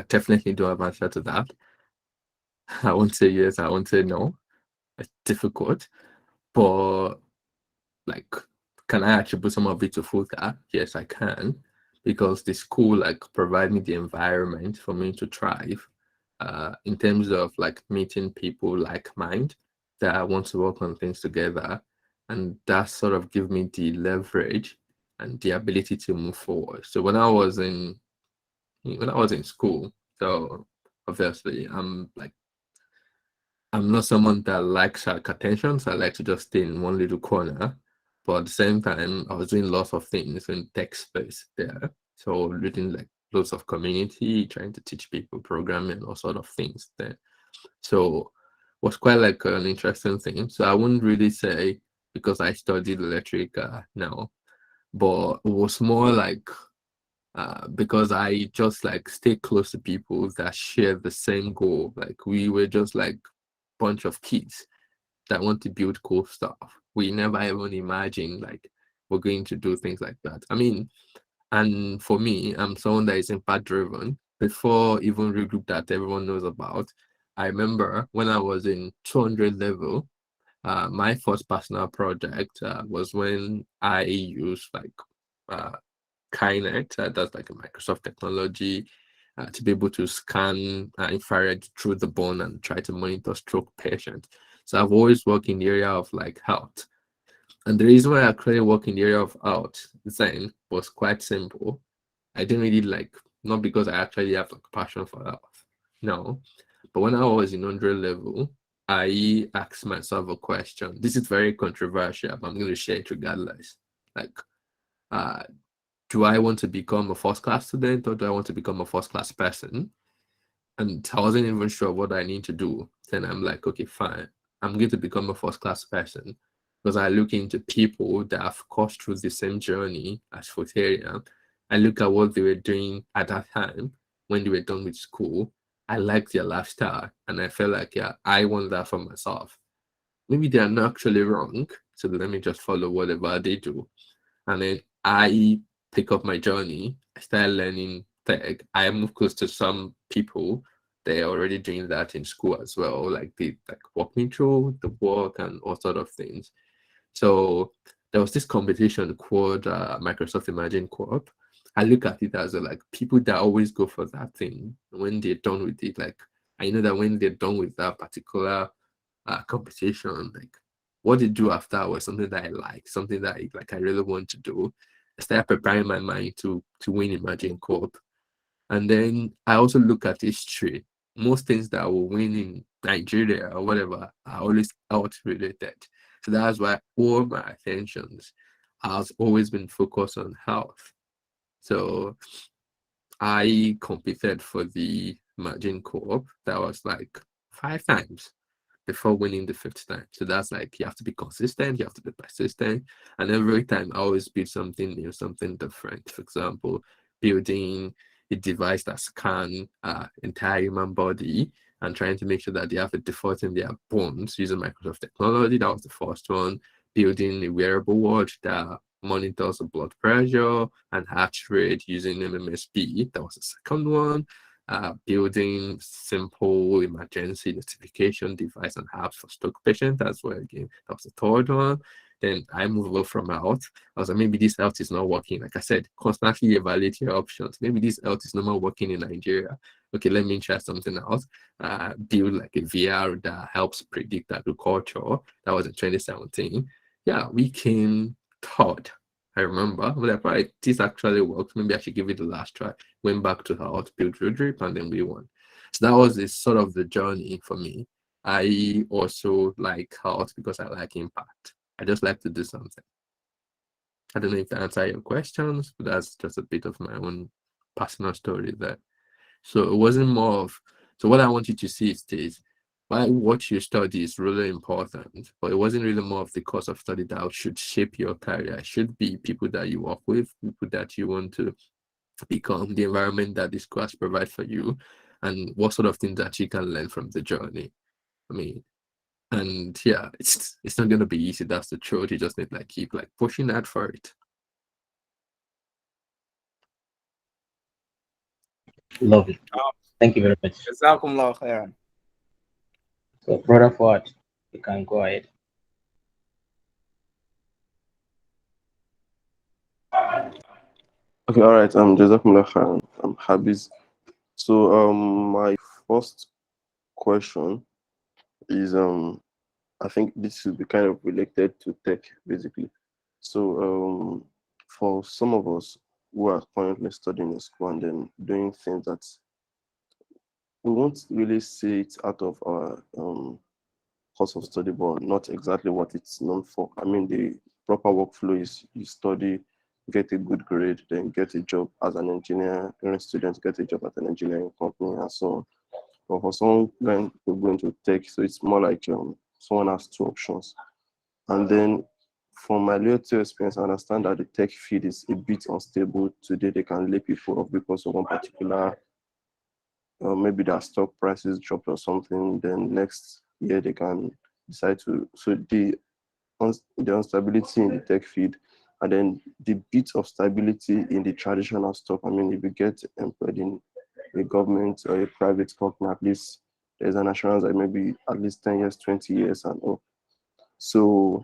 definitely don't have an answer to that. I won't say yes, I won't say no. It's difficult, but like, can I attribute some of it to FUTA? Yes, I can, because the school like provide me the environment for me to thrive. In terms of like meeting people like mind that want to work on things together, and that sort of give me the leverage and the ability to move forward. So when I was in school, so obviously I'm not someone that likes attention, so I like to just stay in one little corner. But at the same time, I was doing lots of things in tech space there. So reading like lots of community, trying to teach people programming, all sort of things there. So it was quite like an interesting thing. So I wouldn't really say because I studied electric now, but it was more like because I just like stay close to people that share the same goal. Like we were just like bunch of kids that want to build cool stuff. We never even imagined like we're going to do things like that. I mean, and for me, I'm someone that is impact driven. Before even regroup that everyone knows about, I remember when I was in 200 level, My first personal project was when I used like Kinect, that's like a Microsoft technology, to be able to scan infrared through the bone and try to monitor stroke patients. So I've always worked in the area of like health. And the reason why I actually work in the area of health design was quite simple. I didn't really like, not because I actually have like a passion for health. No. But when I was in 100 level, I asked myself a question. This is very controversial, but I'm going to share it regardless. Like, uh, do I want to become a first class student or do I want to become a first class person? And I wasn't even sure what I need to do. Then I'm like, okay, fine. I'm going to become a first class person because I look into people that have crossed through the same journey as Foteria. I look at what they were doing at that time when they were done with school. I like their lifestyle and I felt like, yeah, I want that for myself. Maybe they are not actually wrong. So let me just follow whatever they do. And then I pick up my journey. I started learning tech. I moved close to some people. They're already doing that in school as well. Like they like walk me through the work and all sort of things. So there was this competition called Microsoft Imagine Co-op. I look at it as like people that always go for that thing when they're done with it. Like I know that when they're done with that particular competition, like what they do after was something that I like, something that I really want to do. I started preparing my mind to win Imagine Co-op. And then I also look at history. Most things that will win in Nigeria or whatever are always out related. So that's why all my attentions has always been focused on health. So I competed for the Imagine Co-op. That was like 5 times before winning the 5th time. So that's like you have to be consistent, you have to be persistent, and every time I always build something new, something different. For example, building a device that scan entire human body and trying to make sure that they have a default in their bones using Microsoft technology. That was the first one. Building a wearable watch that monitors the blood pressure and heart rate using MMSP. That was the second one. Building simple emergency notification device and apps for stroke patients. That's where again, that was the third one. Then I moved over from health. I was like, maybe this health is not working. Like I said, constantly evaluate your options. Maybe this health is not working in Nigeria. Okay, let me try something else. Build like a VR that helps predict agriculture. That was in 2017. Yeah, we came third. I remember, but I probably this actually worked. Maybe I should give it the last try. Went back to health, built road trip, and then we won. So that was the sort of the journey for me. I also like health because I like impact. I just like to do something. I don't know if that answers your questions, but that's just a bit of my own personal story there. So it wasn't more of, so what I want you to see is this, why what you study is really important, but it wasn't really more of the course of study that should shape your career. It should be people that you work with, people that you want to become, the environment that this class provides for you, and what sort of things that you can learn from the journey. I mean, and yeah, it's not gonna be easy. That's the truth. You just need like keep like pushing out for it. Lovely. Thank you very much. Jazakumullah khairan. So, brother Fuad, you can go ahead. Okay, all right. Jazakumullah khairan. I'm Habiz. So my first question is I think this will be kind of related to tech basically. So for some of us who are currently studying in school and then doing things that we won't really say it out of our course of study, but not exactly what it's known for. I mean, the proper workflow is you study, get a good grade, then get a job as an engineering student, get a job at an engineering company, and so on. But for someone going to go into tech, so it's more like someone has two options. And then from my little experience, I understand that the tech field is a bit unstable. Today, they can lay people off because of one particular, maybe their stock prices dropped or something. Then next year, they can decide to. So the instability in the tech field, and then the bit of stability in the traditional stock. I mean, if you get employed in a government or a private company, at least there's an assurance that maybe at least 10 years, 20 years, and all. So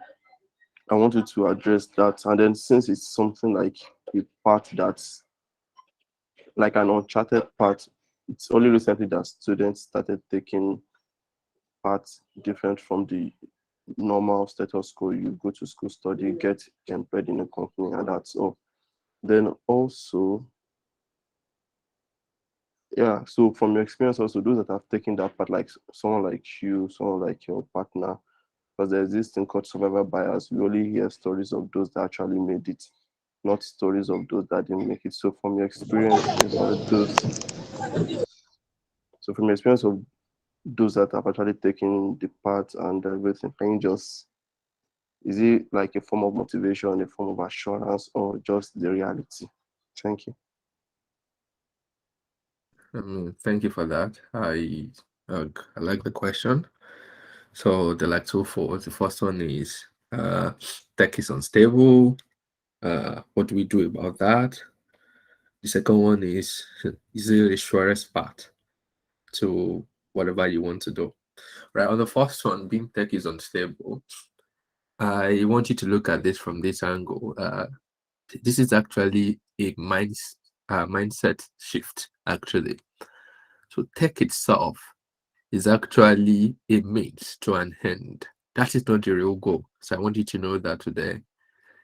I wanted to address that. And then since it's something like a part that's like an uncharted part, it's only recently that students started taking parts different from the normal status quo. You go to school, study, get employed in a company, and that's all. Then also, yeah, so from your experience also, those that have taken that part, like someone like you, someone like your partner, because there's this thing called survivor bias. We only hear stories of those that actually made it, not stories of those that didn't make it. So from your experience, of those that have actually taken the part and everything, can you just, is it like a form of motivation, a form of assurance, or just the reality? Thank you. Thank you for that. I like the question. So there are like two folds. The first one is tech is unstable. What do we do about that? The second one is it the surest path to whatever you want to do? Right. On the first one, being tech is unstable. I want you to look at this from this angle. This is actually a mindset shift, actually. So tech itself is actually a means to an end. That is not the real goal. So I want you to know that today.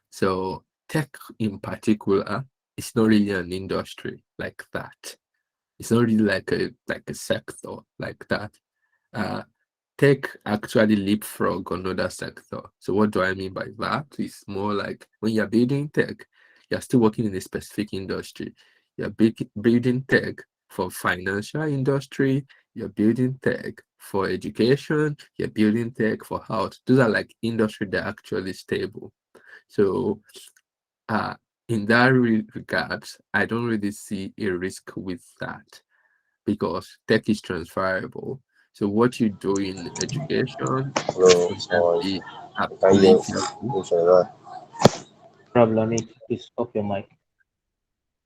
So tech in particular is not really an industry like that. It's not really like a sector like that. Tech actually leapfrog another sector. So what do I mean by that? It's more like when you're building tech, you're still working in a specific industry. You're building tech for financial industry, you're building tech for education, you're building tech for health. Those are like industry that are actually stable. So in that regards, I don't really see a risk with that because tech is transferable. So what you do in education Hello, how are you? be Can you applicable. problem is off your mic.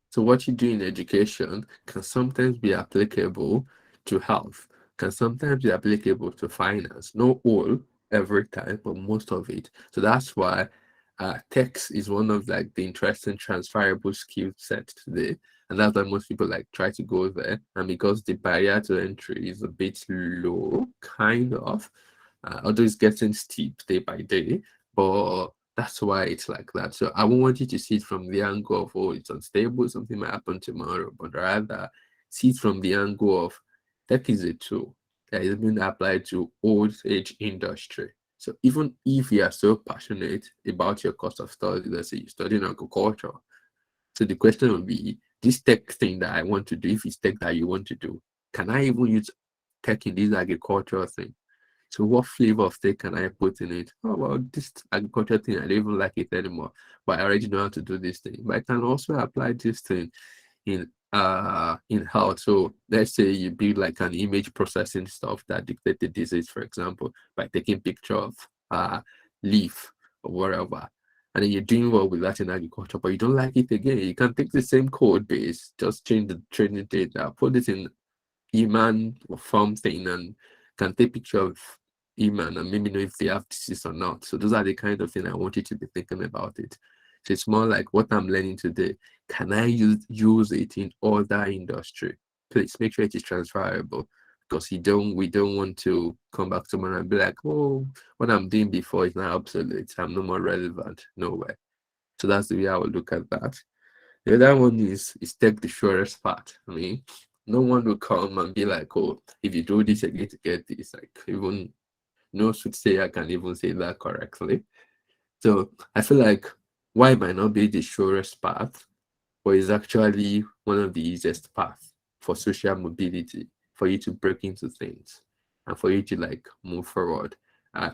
So what you do in education can sometimes be applicable to health, can sometimes be applicable to finance. Not all, every time, but most of it. So that's why tech is one of like the interesting transferable skill sets today. And that's why most people like try to go there. And because the barrier to entry is a bit low, kind of, although it's getting steep day by day, but that's why it's like that. So I won't want you to see it from the angle of, oh, it's unstable, something might happen tomorrow, but rather see it from the angle of tech is a tool that is being applied to old age industry. So even if you are so passionate about your course of study, let's say you're studying agriculture, so the question would be, this tech thing that I want to do, if it's tech that you want to do, can I even use tech in this agricultural thing? So what flavor of steak can I put in it? Oh, well, this agriculture thing, I don't even like it anymore, but I already know how to do this thing. But I can also apply this thing in health. So let's say you build like an image processing stuff that dictate the disease, for example, by taking picture of leaf or whatever. And then you're doing well with that in agriculture, but you don't like it again. You can take the same code base, just change the training data, put it in human or farm thing, and can take picture of human and maybe know if they have disease or not. So those are the kind of thing I want you to be thinking about it. So it's more like what I'm learning today. Can I use it in other industry? Please make sure it is transferable because we don't want to come back tomorrow and be like, oh, what I'm doing before is now obsolete. I'm no more relevant. No way. So that's the way I would look at that. The other one is take the surest path. I mean, no one will come and be like, oh, if you do this, you're going to get this. Like, even no soothsayer can even say that correctly. So I feel like why might not be the surest path, but it's actually one of the easiest paths for social mobility, for you to break into things and for you to like move forward.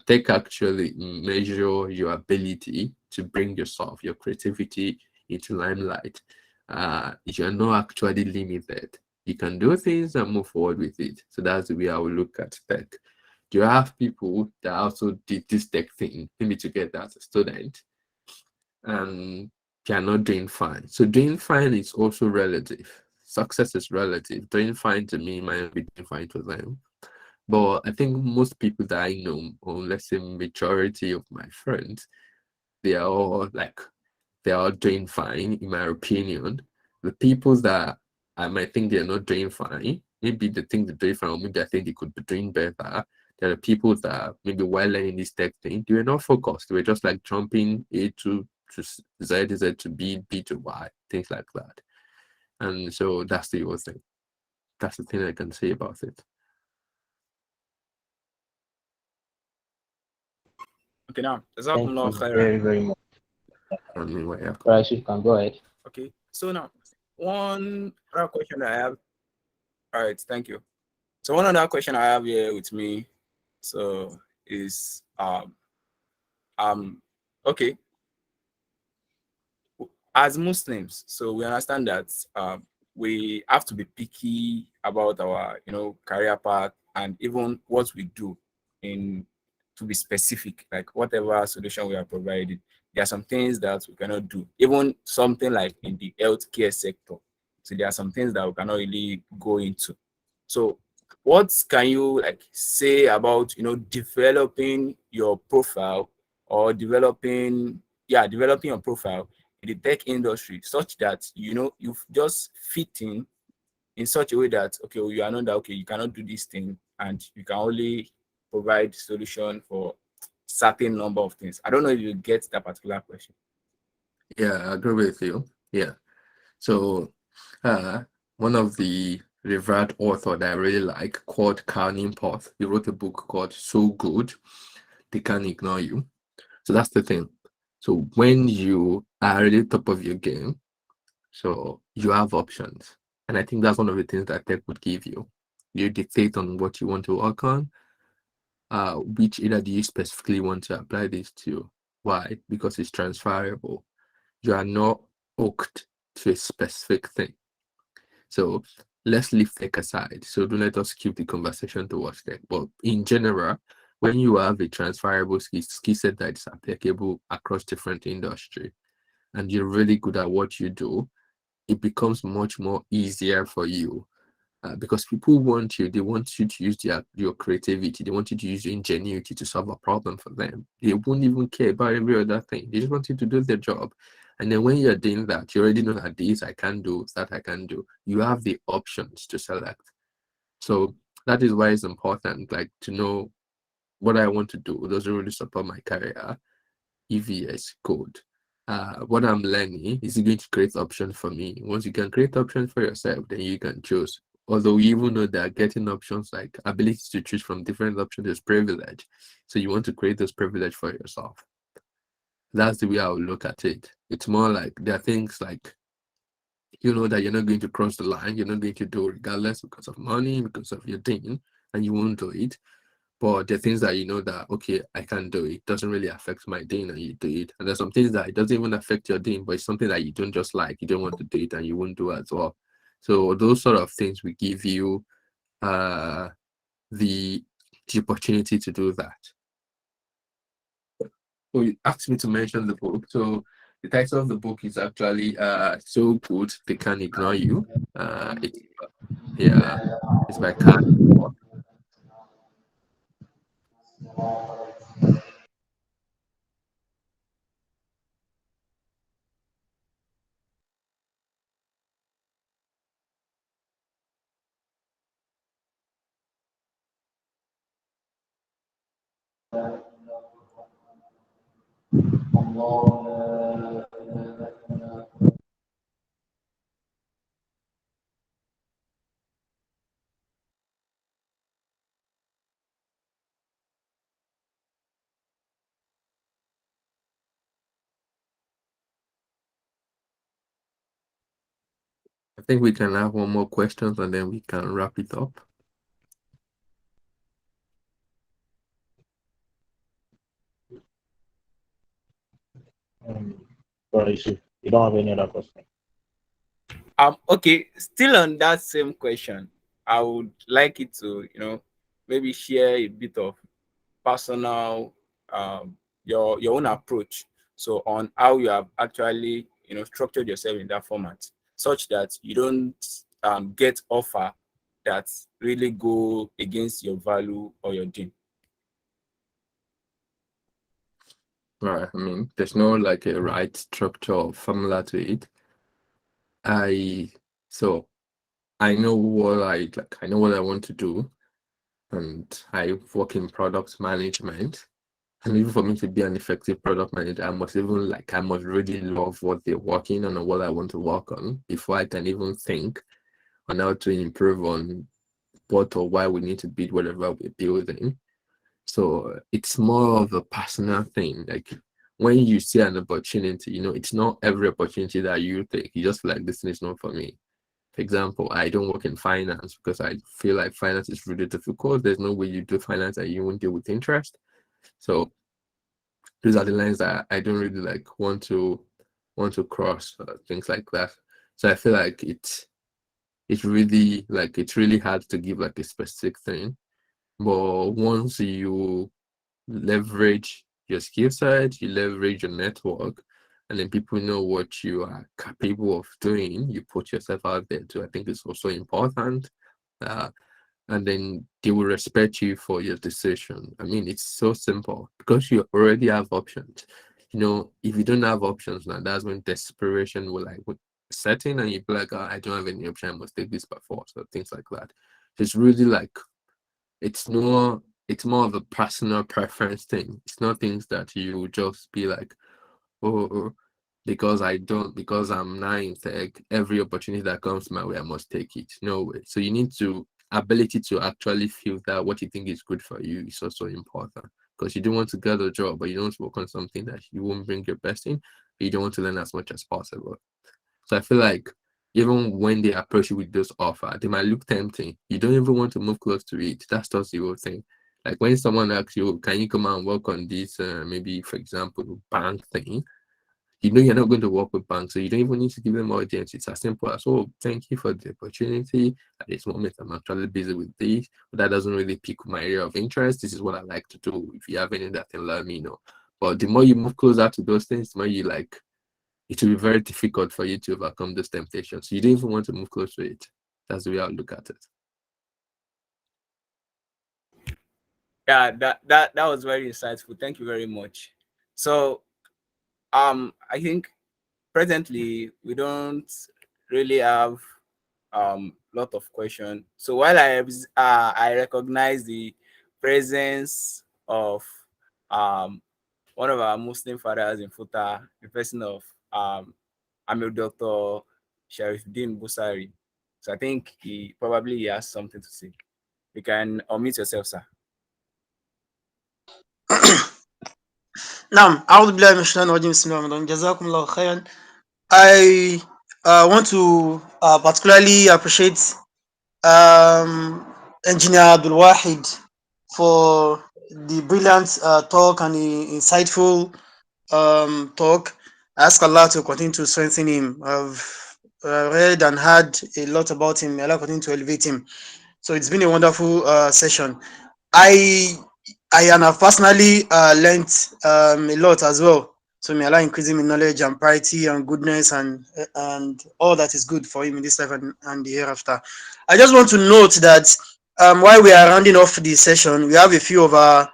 Tech actually measure your ability to bring yourself, your creativity into limelight. You're not actually limited. You can do things and move forward with it. So that's the way I will look at tech. Do you have people that also did this tech thing, maybe together as a student, and they're not doing fine? So doing fine is also relative. Success is relative. Doing fine to me might be doing fine to them. But I think most people that I know, or let's say majority of my friends, they are all doing fine, in my opinion. The people that I might think they're not doing fine, maybe they think they're doing fine, or maybe I think they could be doing better. There are people that maybe while learning this tech thing, they were not focused. They were just like jumping A to Z, Z to B, B to Y, things like that. And so that's the whole thing. That's the thing I can say about it. Okay, now Thank you very, very much. I mean, well, yeah. Right, you can go ahead. Okay, so now one other question I have. All right, thank you. So one other question I have here with me, so is okay. As Muslims, so we understand that we have to be picky about our career path and even what we do, in to be specific, like whatever solution we are providing. There are some things that we cannot do, even something like in the healthcare sector. So there are some things that we cannot really go into. So what can you say about developing your profile, or developing your profile in the tech industry, such that you just fit in such a way that you are not that you cannot do this thing, and you can only provide solution for certain number of things. I don't know if you get that particular question. Yeah, I agree with you. Yeah. So one of the revered author that I really like, called Carl Import, he wrote a book called So Good They Can't Ignore You. So that's the thing. So when you are really top of your game, so you have options. And I think that's one of the things that tech would give you. You dictate on what you want to work on, which area do you specifically want to apply this to. Why? Because it's transferable. You are not hooked to a specific thing. So let's leave tech aside. So don't let us keep the conversation towards tech. But in general, when you have a transferable skill set that is applicable across different industry, and you're really good at what you do, it becomes much more easier for you. Because people want you, they want you to use your creativity, they want you to use your ingenuity to solve a problem for them. They won't even care about every other thing. They just want you to do their job. And then when you're doing that, you already know that this I can do, that I can do. You have the options to select. So that is why it's important, like, to know what I want to do. Does it really support my career? If yes, good. What I'm learning is going to create options for me. Once you can create options for yourself, then you can choose. Although you even know that getting options, like ability to choose from different options, is privilege. So you want to create this privilege for yourself. That's the way I would look at it. It's more like there are things like, you know, that you're not going to cross the line, you're not going to do regardless, because of money, because of your thing, and you won't do it. But there are things that you know that, okay, I can do it. Doesn't really affect my day, and you do it. And there's some things that it doesn't even affect your day, but it's something that you don't just like, you don't want to do it, and you won't do as well. So those sort of things will give you the opportunity to do that. So you asked me to mention the book. So the title of the book is actually So Good They Can't Ignore You. It's by Carl. I think we can have one more question and then we can wrap it up. Sorry, you don't have any other question. Okay, still on that same question, I would like it to, maybe share a bit of personal, your own approach. So on how you have actually, structured yourself in that format, such that you don't get offer that really go against your value or your dream? Right. I mean, there's no like a right structure or formula to it. So I know what I know what I want to do, and I work in product management. And even for me to be an effective product manager, I must really love what they're working on or what I want to work on before I can even think on how to improve on what or why we need to build whatever we're building. So it's more of a personal thing. Like when you see an opportunity, it's not every opportunity that you take. You just feel like this thing is not for me. For example, I don't work in finance because I feel like finance is really difficult. There's no way you do finance that you won't deal with interest. So those are the lines that I don't really want to cross, things like that. So I feel like it's really hard to give like a specific thing. But once you leverage your skill set, you leverage your network, and then people know what you are capable of doing, you put yourself out there too. I think it's also important. And then they will respect you for your decision. I mean, it's so simple because you already have options. If you don't have options now, that's when desperation will set in, and you be like, oh, I don't have any option, I must take this by force, or things like that. It's really it's more of a personal preference thing. It's not things that you just be like, oh, because I'm now in tech, every opportunity that comes my way, I must take it. No way. So you need to ability to actually feel that what you think is good for you is also important, because you don't want to get a job, but you don't want to work on something that you won't bring your best in. You don't want to learn as much as possible. So I feel like even when they approach you with this offer, they might look tempting. You don't even want to move close to it. That's just the whole thing. Like when someone asks you, can you come out and work on this, maybe, for example, bank thing, you're not going to work with banks, so you don't even need to give them audience. It's as simple as, oh, thank you for the opportunity. At this moment, I'm actually busy with this, but that doesn't really pique my area of interest. This is what I like to do. If you have any that can let me know. But the more you move closer to those things, the more you it will be very difficult for you to overcome those temptations. So you don't even want to move close to it. That's the way I look at it. Yeah, that was very insightful. Thank you very much. So I think presently we don't really have lot of questions. So while I recognize the presence of one of our Muslim fathers in FUTA, the person of Amir Dr. Sharifuddin Busari. So I think he probably has something to say. You can unmute yourself, sir. نعم أعوذ بالله من الشيطان الرجيم بسم الله الرحمن الرحيم جزاكم الله خيرا. I want to particularly appreciate Engineer Abdul Wahid for the brilliant talk and the insightful talk. I ask Allah to continue to strengthen him. I've read and heard a lot about him. May Allah continue to elevate him. So it's been a wonderful session. I have personally learned a lot as well. So may Allah increase him in knowledge and piety and goodness and all that is good for him in this life and the hereafter. I just want to note that while we are rounding off the session, we have a few of our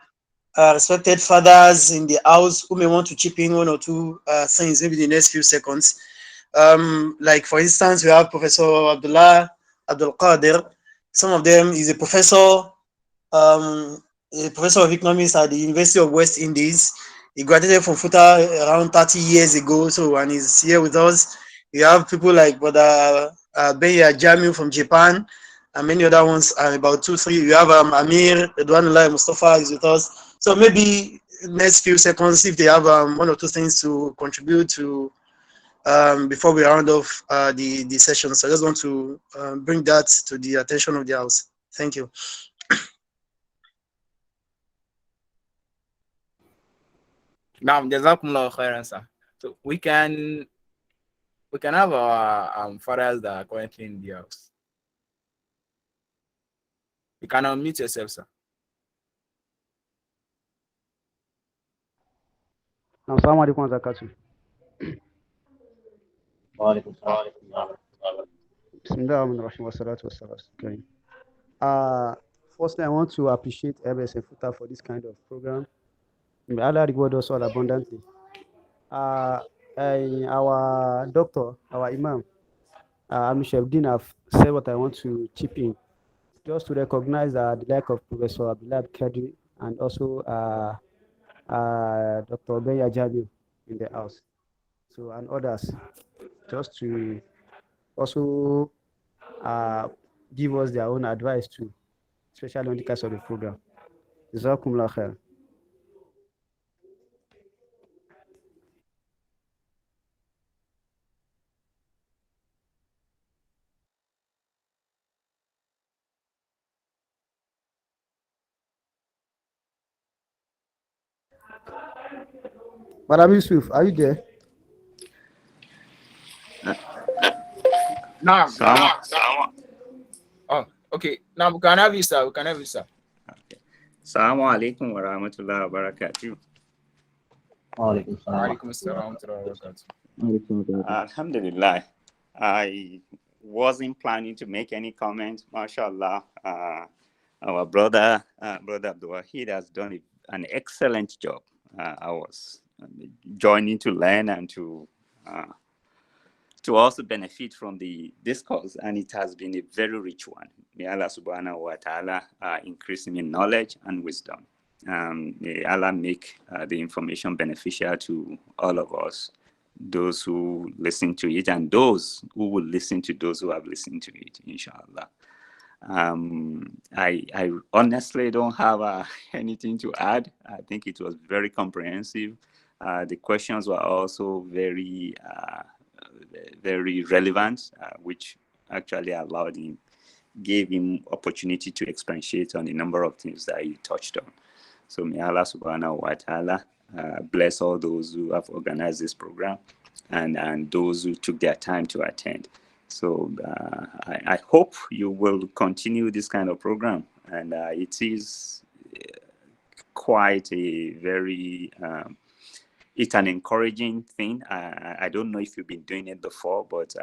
respected fathers in the house who may want to chip in one or two things maybe in the next few seconds. Like for instance, we have Professor Abdul Qadir. Some of them is a professor of economics at the University of West Indies. He graduated from FUTA around 30 years ago, and he's here with us. We have people like Brother Beya Jamil from Japan, and many other ones, about 2-3. We have Amir, Edwanullah Mustafa is with us. So maybe next few seconds, if they have one or two things to contribute to before we round off the session. So I just want to bring that to the attention of the house. Thank you. Now, Jazakumullah khairan, sir. So we can have our fathers that are currently in the house. You can unmute yourself, sir. Assalamu alaikum wa barakatuh. Wa alaikum salam. Bismillahir Rahmanir Rahim wa salatu wa salam. Firstly, I want to appreciate MSSN FUTA for this kind of program. May Allah reward us all abundantly. Our doctor, our imam, Amishef Din have said what I want to chip in, just to recognize the lack of Professor Abdullah Kadri and also Dr. Benya Jamil in the house. So, and others, just to also give us their own advice too, especially on the case of the program. Jazakumullah khair. Madam Yusuf, are you there? Now, Salaam oh, okay. Now we can have you, sir. We can have you, sir. alaikum wa rahmatullahi wa barakatuh. Walaikum salam. Alaikum assalam wa rahmatullahi wa barakatuh. Alhamdulillah. I wasn't planning to make any comment. MashaAllah. Our brother Abdul Wahid has done an excellent job. I was joining to learn and to also benefit from the discourse, and it has been a very rich one. May Allah subhanahu wa ta'ala increase in knowledge and wisdom. May Allah make the information beneficial to all of us, those who listen to it and those who will listen to those who have listened to it, inshallah. I honestly don't have anything to add. I think it was very comprehensive. The questions were also very relevant, which actually gave him opportunity to expatiate on a number of things that he touched on. So may Allah subhanahu wa ta'ala bless all those who have organized this program and those who took their time to attend. So I hope you will continue this kind of program, and it is quite a very it's an encouraging thing. I don't know if you've been doing it before, but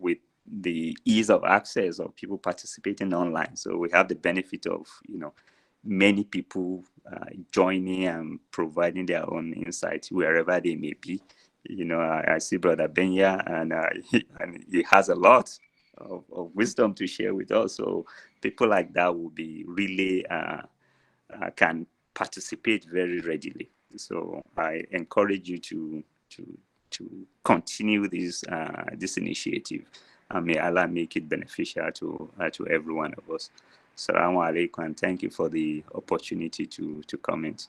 with the ease of access of people participating online, so we have the benefit of many people joining and providing their own insights wherever they may be. I see Brother Benya, and he has a lot of wisdom to share with us. So people like that will be really can participate very readily. So I encourage you to continue this initiative, and may Allah make it beneficial to every one of us. Assalamu alaikum, and thank you for the opportunity to comment.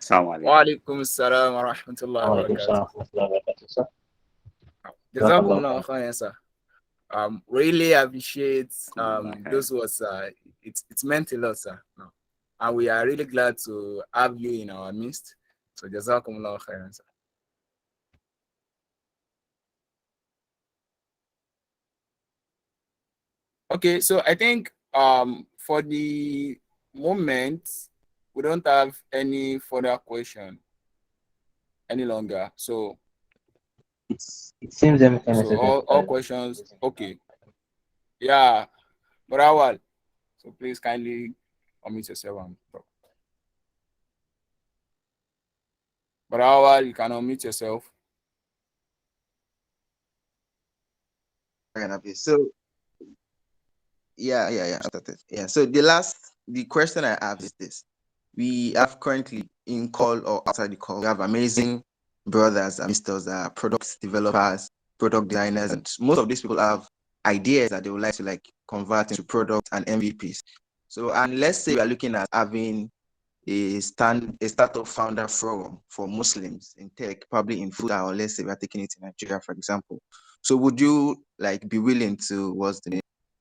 Assalamu alaikum. Wa alaikum assalam wa rahmatullahi wa Walaikum salam barakatuh. wa rahmatullahi wa barakatuh, sir. Jazakumullah khairan, sir. Really appreciate those words, it's meant a lot, sir. And we are really glad to have you in our midst. So Jazakumullah khairan, sir. Okay, so I think for the moment we don't have any further question any longer. So It seems everything is so all questions, okay. Yeah, Barawal. So please kindly unmute yourself and talk. Barawal, you can unmute yourself. So yeah. So the question I have is this: we have currently in call or outside the call, we have amazing brothers and sisters that are product developers, product designers, and most of these people have ideas that they would like to convert into products and MVPs. So, and let's say we are looking at having a startup founder forum for Muslims in tech, probably in FUTA, or let's say we are taking it in Nigeria, for example. So would you be willing to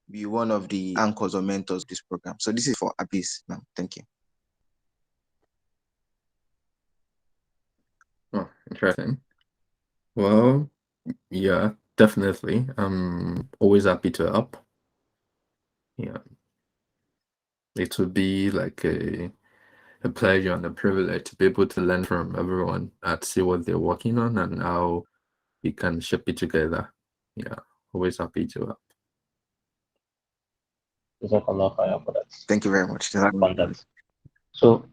be one of the anchors or mentors of this program? So this is for Abis now. Thank you. Oh, interesting. Well, yeah, definitely. I'm always happy to help. Yeah. It would be like a pleasure and a privilege to be able to learn from everyone and see what they're working on and how we can shape it together. Yeah, always happy to help. Jazakallah khairan for that. Thank you very much. Contact. So,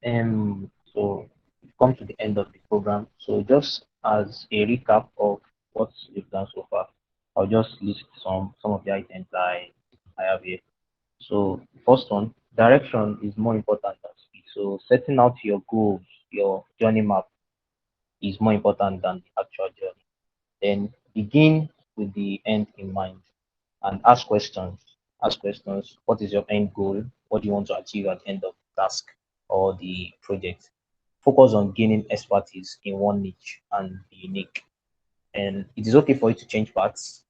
so we've come to the end of the program. So, just as a recap of what we've done so far, I'll just list some of the items I have here. So, first one, direction is more important than speed. So, setting out your goals, your journey map is more important than the actual journey. Then begin with the end in mind and ask questions. Ask questions. What is your end goal? What do you want to achieve at the end of the task or the project? Focus on gaining expertise in one niche and be unique. And it is okay for you to change paths.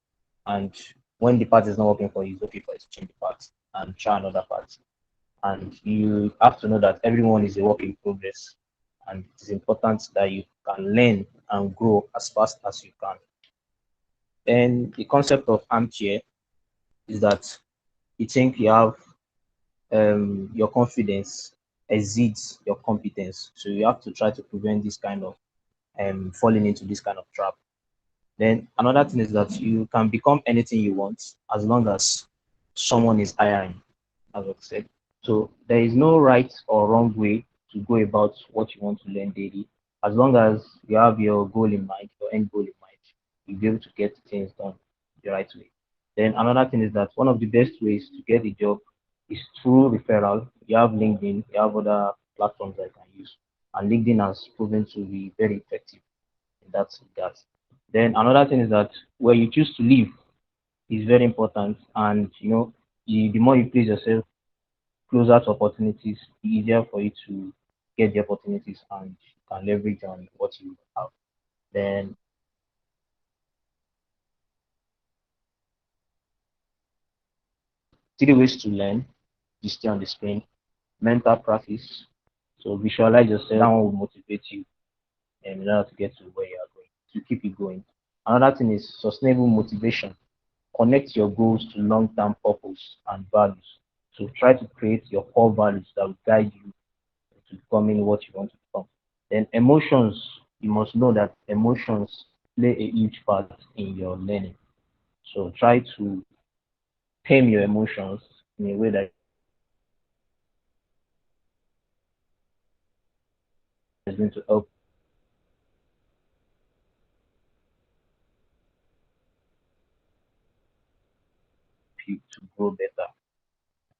And when the path is not working for you, it's okay for you to change the path and try another path. And you have to know that everyone is a work in progress. And it is important that you can learn and grow as fast as you can. Then the concept of armchair is that you think you have your confidence exceeds your competence. So you have to try to prevent this kind of falling into this kind of trap. Then another thing is that you can become anything you want as long as someone is hiring, as I said. So there is no right or wrong way to go about what you want to learn daily. As long as you have your goal in mind, your end goal in mind, you'll be able to get things done the right way. Then another thing is that one of the best ways to get a job is through referral. You have LinkedIn, you have other platforms that you can use. And LinkedIn has proven to be very effective in that regard. Then another thing is that where you choose to live is very important. And the more you place yourself closer to opportunities, the easier for you to get the opportunities and you can leverage on what you have. Then 3 ways to learn, you stay on the screen. Mental practice. So visualize yourself, that one will motivate you in order to get to where you are going, to keep it going. Another thing is sustainable motivation. Connect your goals to long-term purpose and values. So try to create your core values that will guide you to becoming what you want to become. Then emotions, you must know that emotions play a huge part in your learning. So try to tame your emotions in a way that is going to help you to grow better.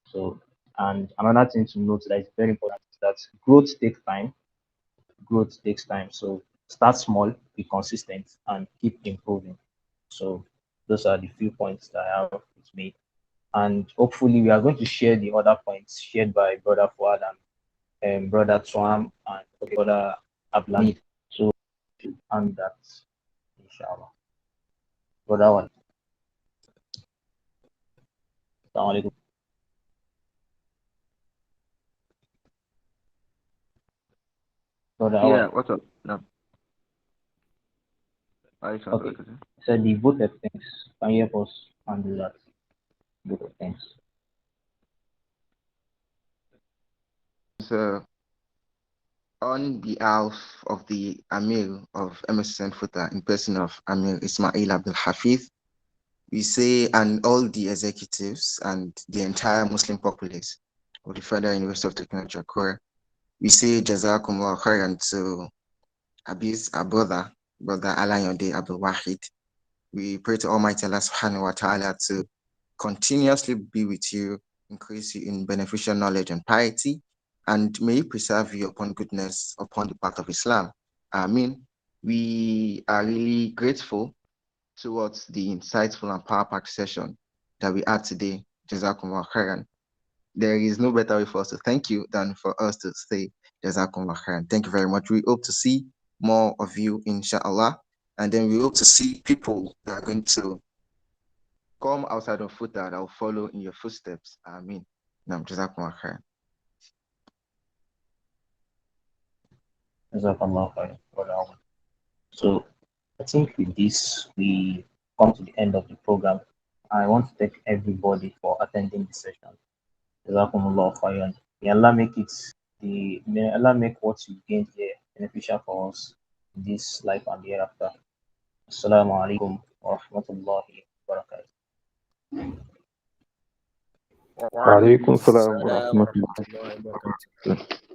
So, and another thing to note that is very important is that growth takes time. Growth takes time. So start small, be consistent, and keep improving. So those are the few points that I have with me. And hopefully we are going to share the other points shared by Brother Fuad and Brother Twam and Brother Ablamid. So and that inshallah. Brother one. Assalamu alaikum. Brother Yeah, Awal. what's up? No. Okay. So the vote of thanks. Can you help us handle that? Vote of thanks. So, on behalf of the Amir of MSSN FUTA in person of Amir Ismail Abdul Hafiz, we say, and all the executives and the entire Muslim populace of the Federal University of Technology, Accra, we say Jazakumullah khairan to Abiz, our brother Alayonde Abdul Wahid. We pray to Almighty Allah subhanahu wa ta'ala to continuously be with you, increase you in beneficial knowledge and piety, and may He preserve you upon goodness, upon the path of Islam. Amen. We are really grateful towards the insightful and power-packed session that we had today. Jazakumullah khairan. There is no better way for us to thank you than for us to say Jazakumullah khairan. Thank you very much. We hope to see more of you, inshallah. And then we hope to see people that are going to come outside of FUTA that will follow in your footsteps. Amen. Nam Jazakumullah khairan. Jazakallah khairan, Brother Awal. So I think with this we come to the end of the program. I want to thank everybody for attending the session. Jazakumullah khairan. May Allah make what you gained here beneficial for us in this life and the hereafter. Assalamu alaikum wa rahmatullahi wa barakatuh. Wa alaikum salam wa Assalam wa rahmatullahi rahmatullahi wa barakatuh. wa barakatuh.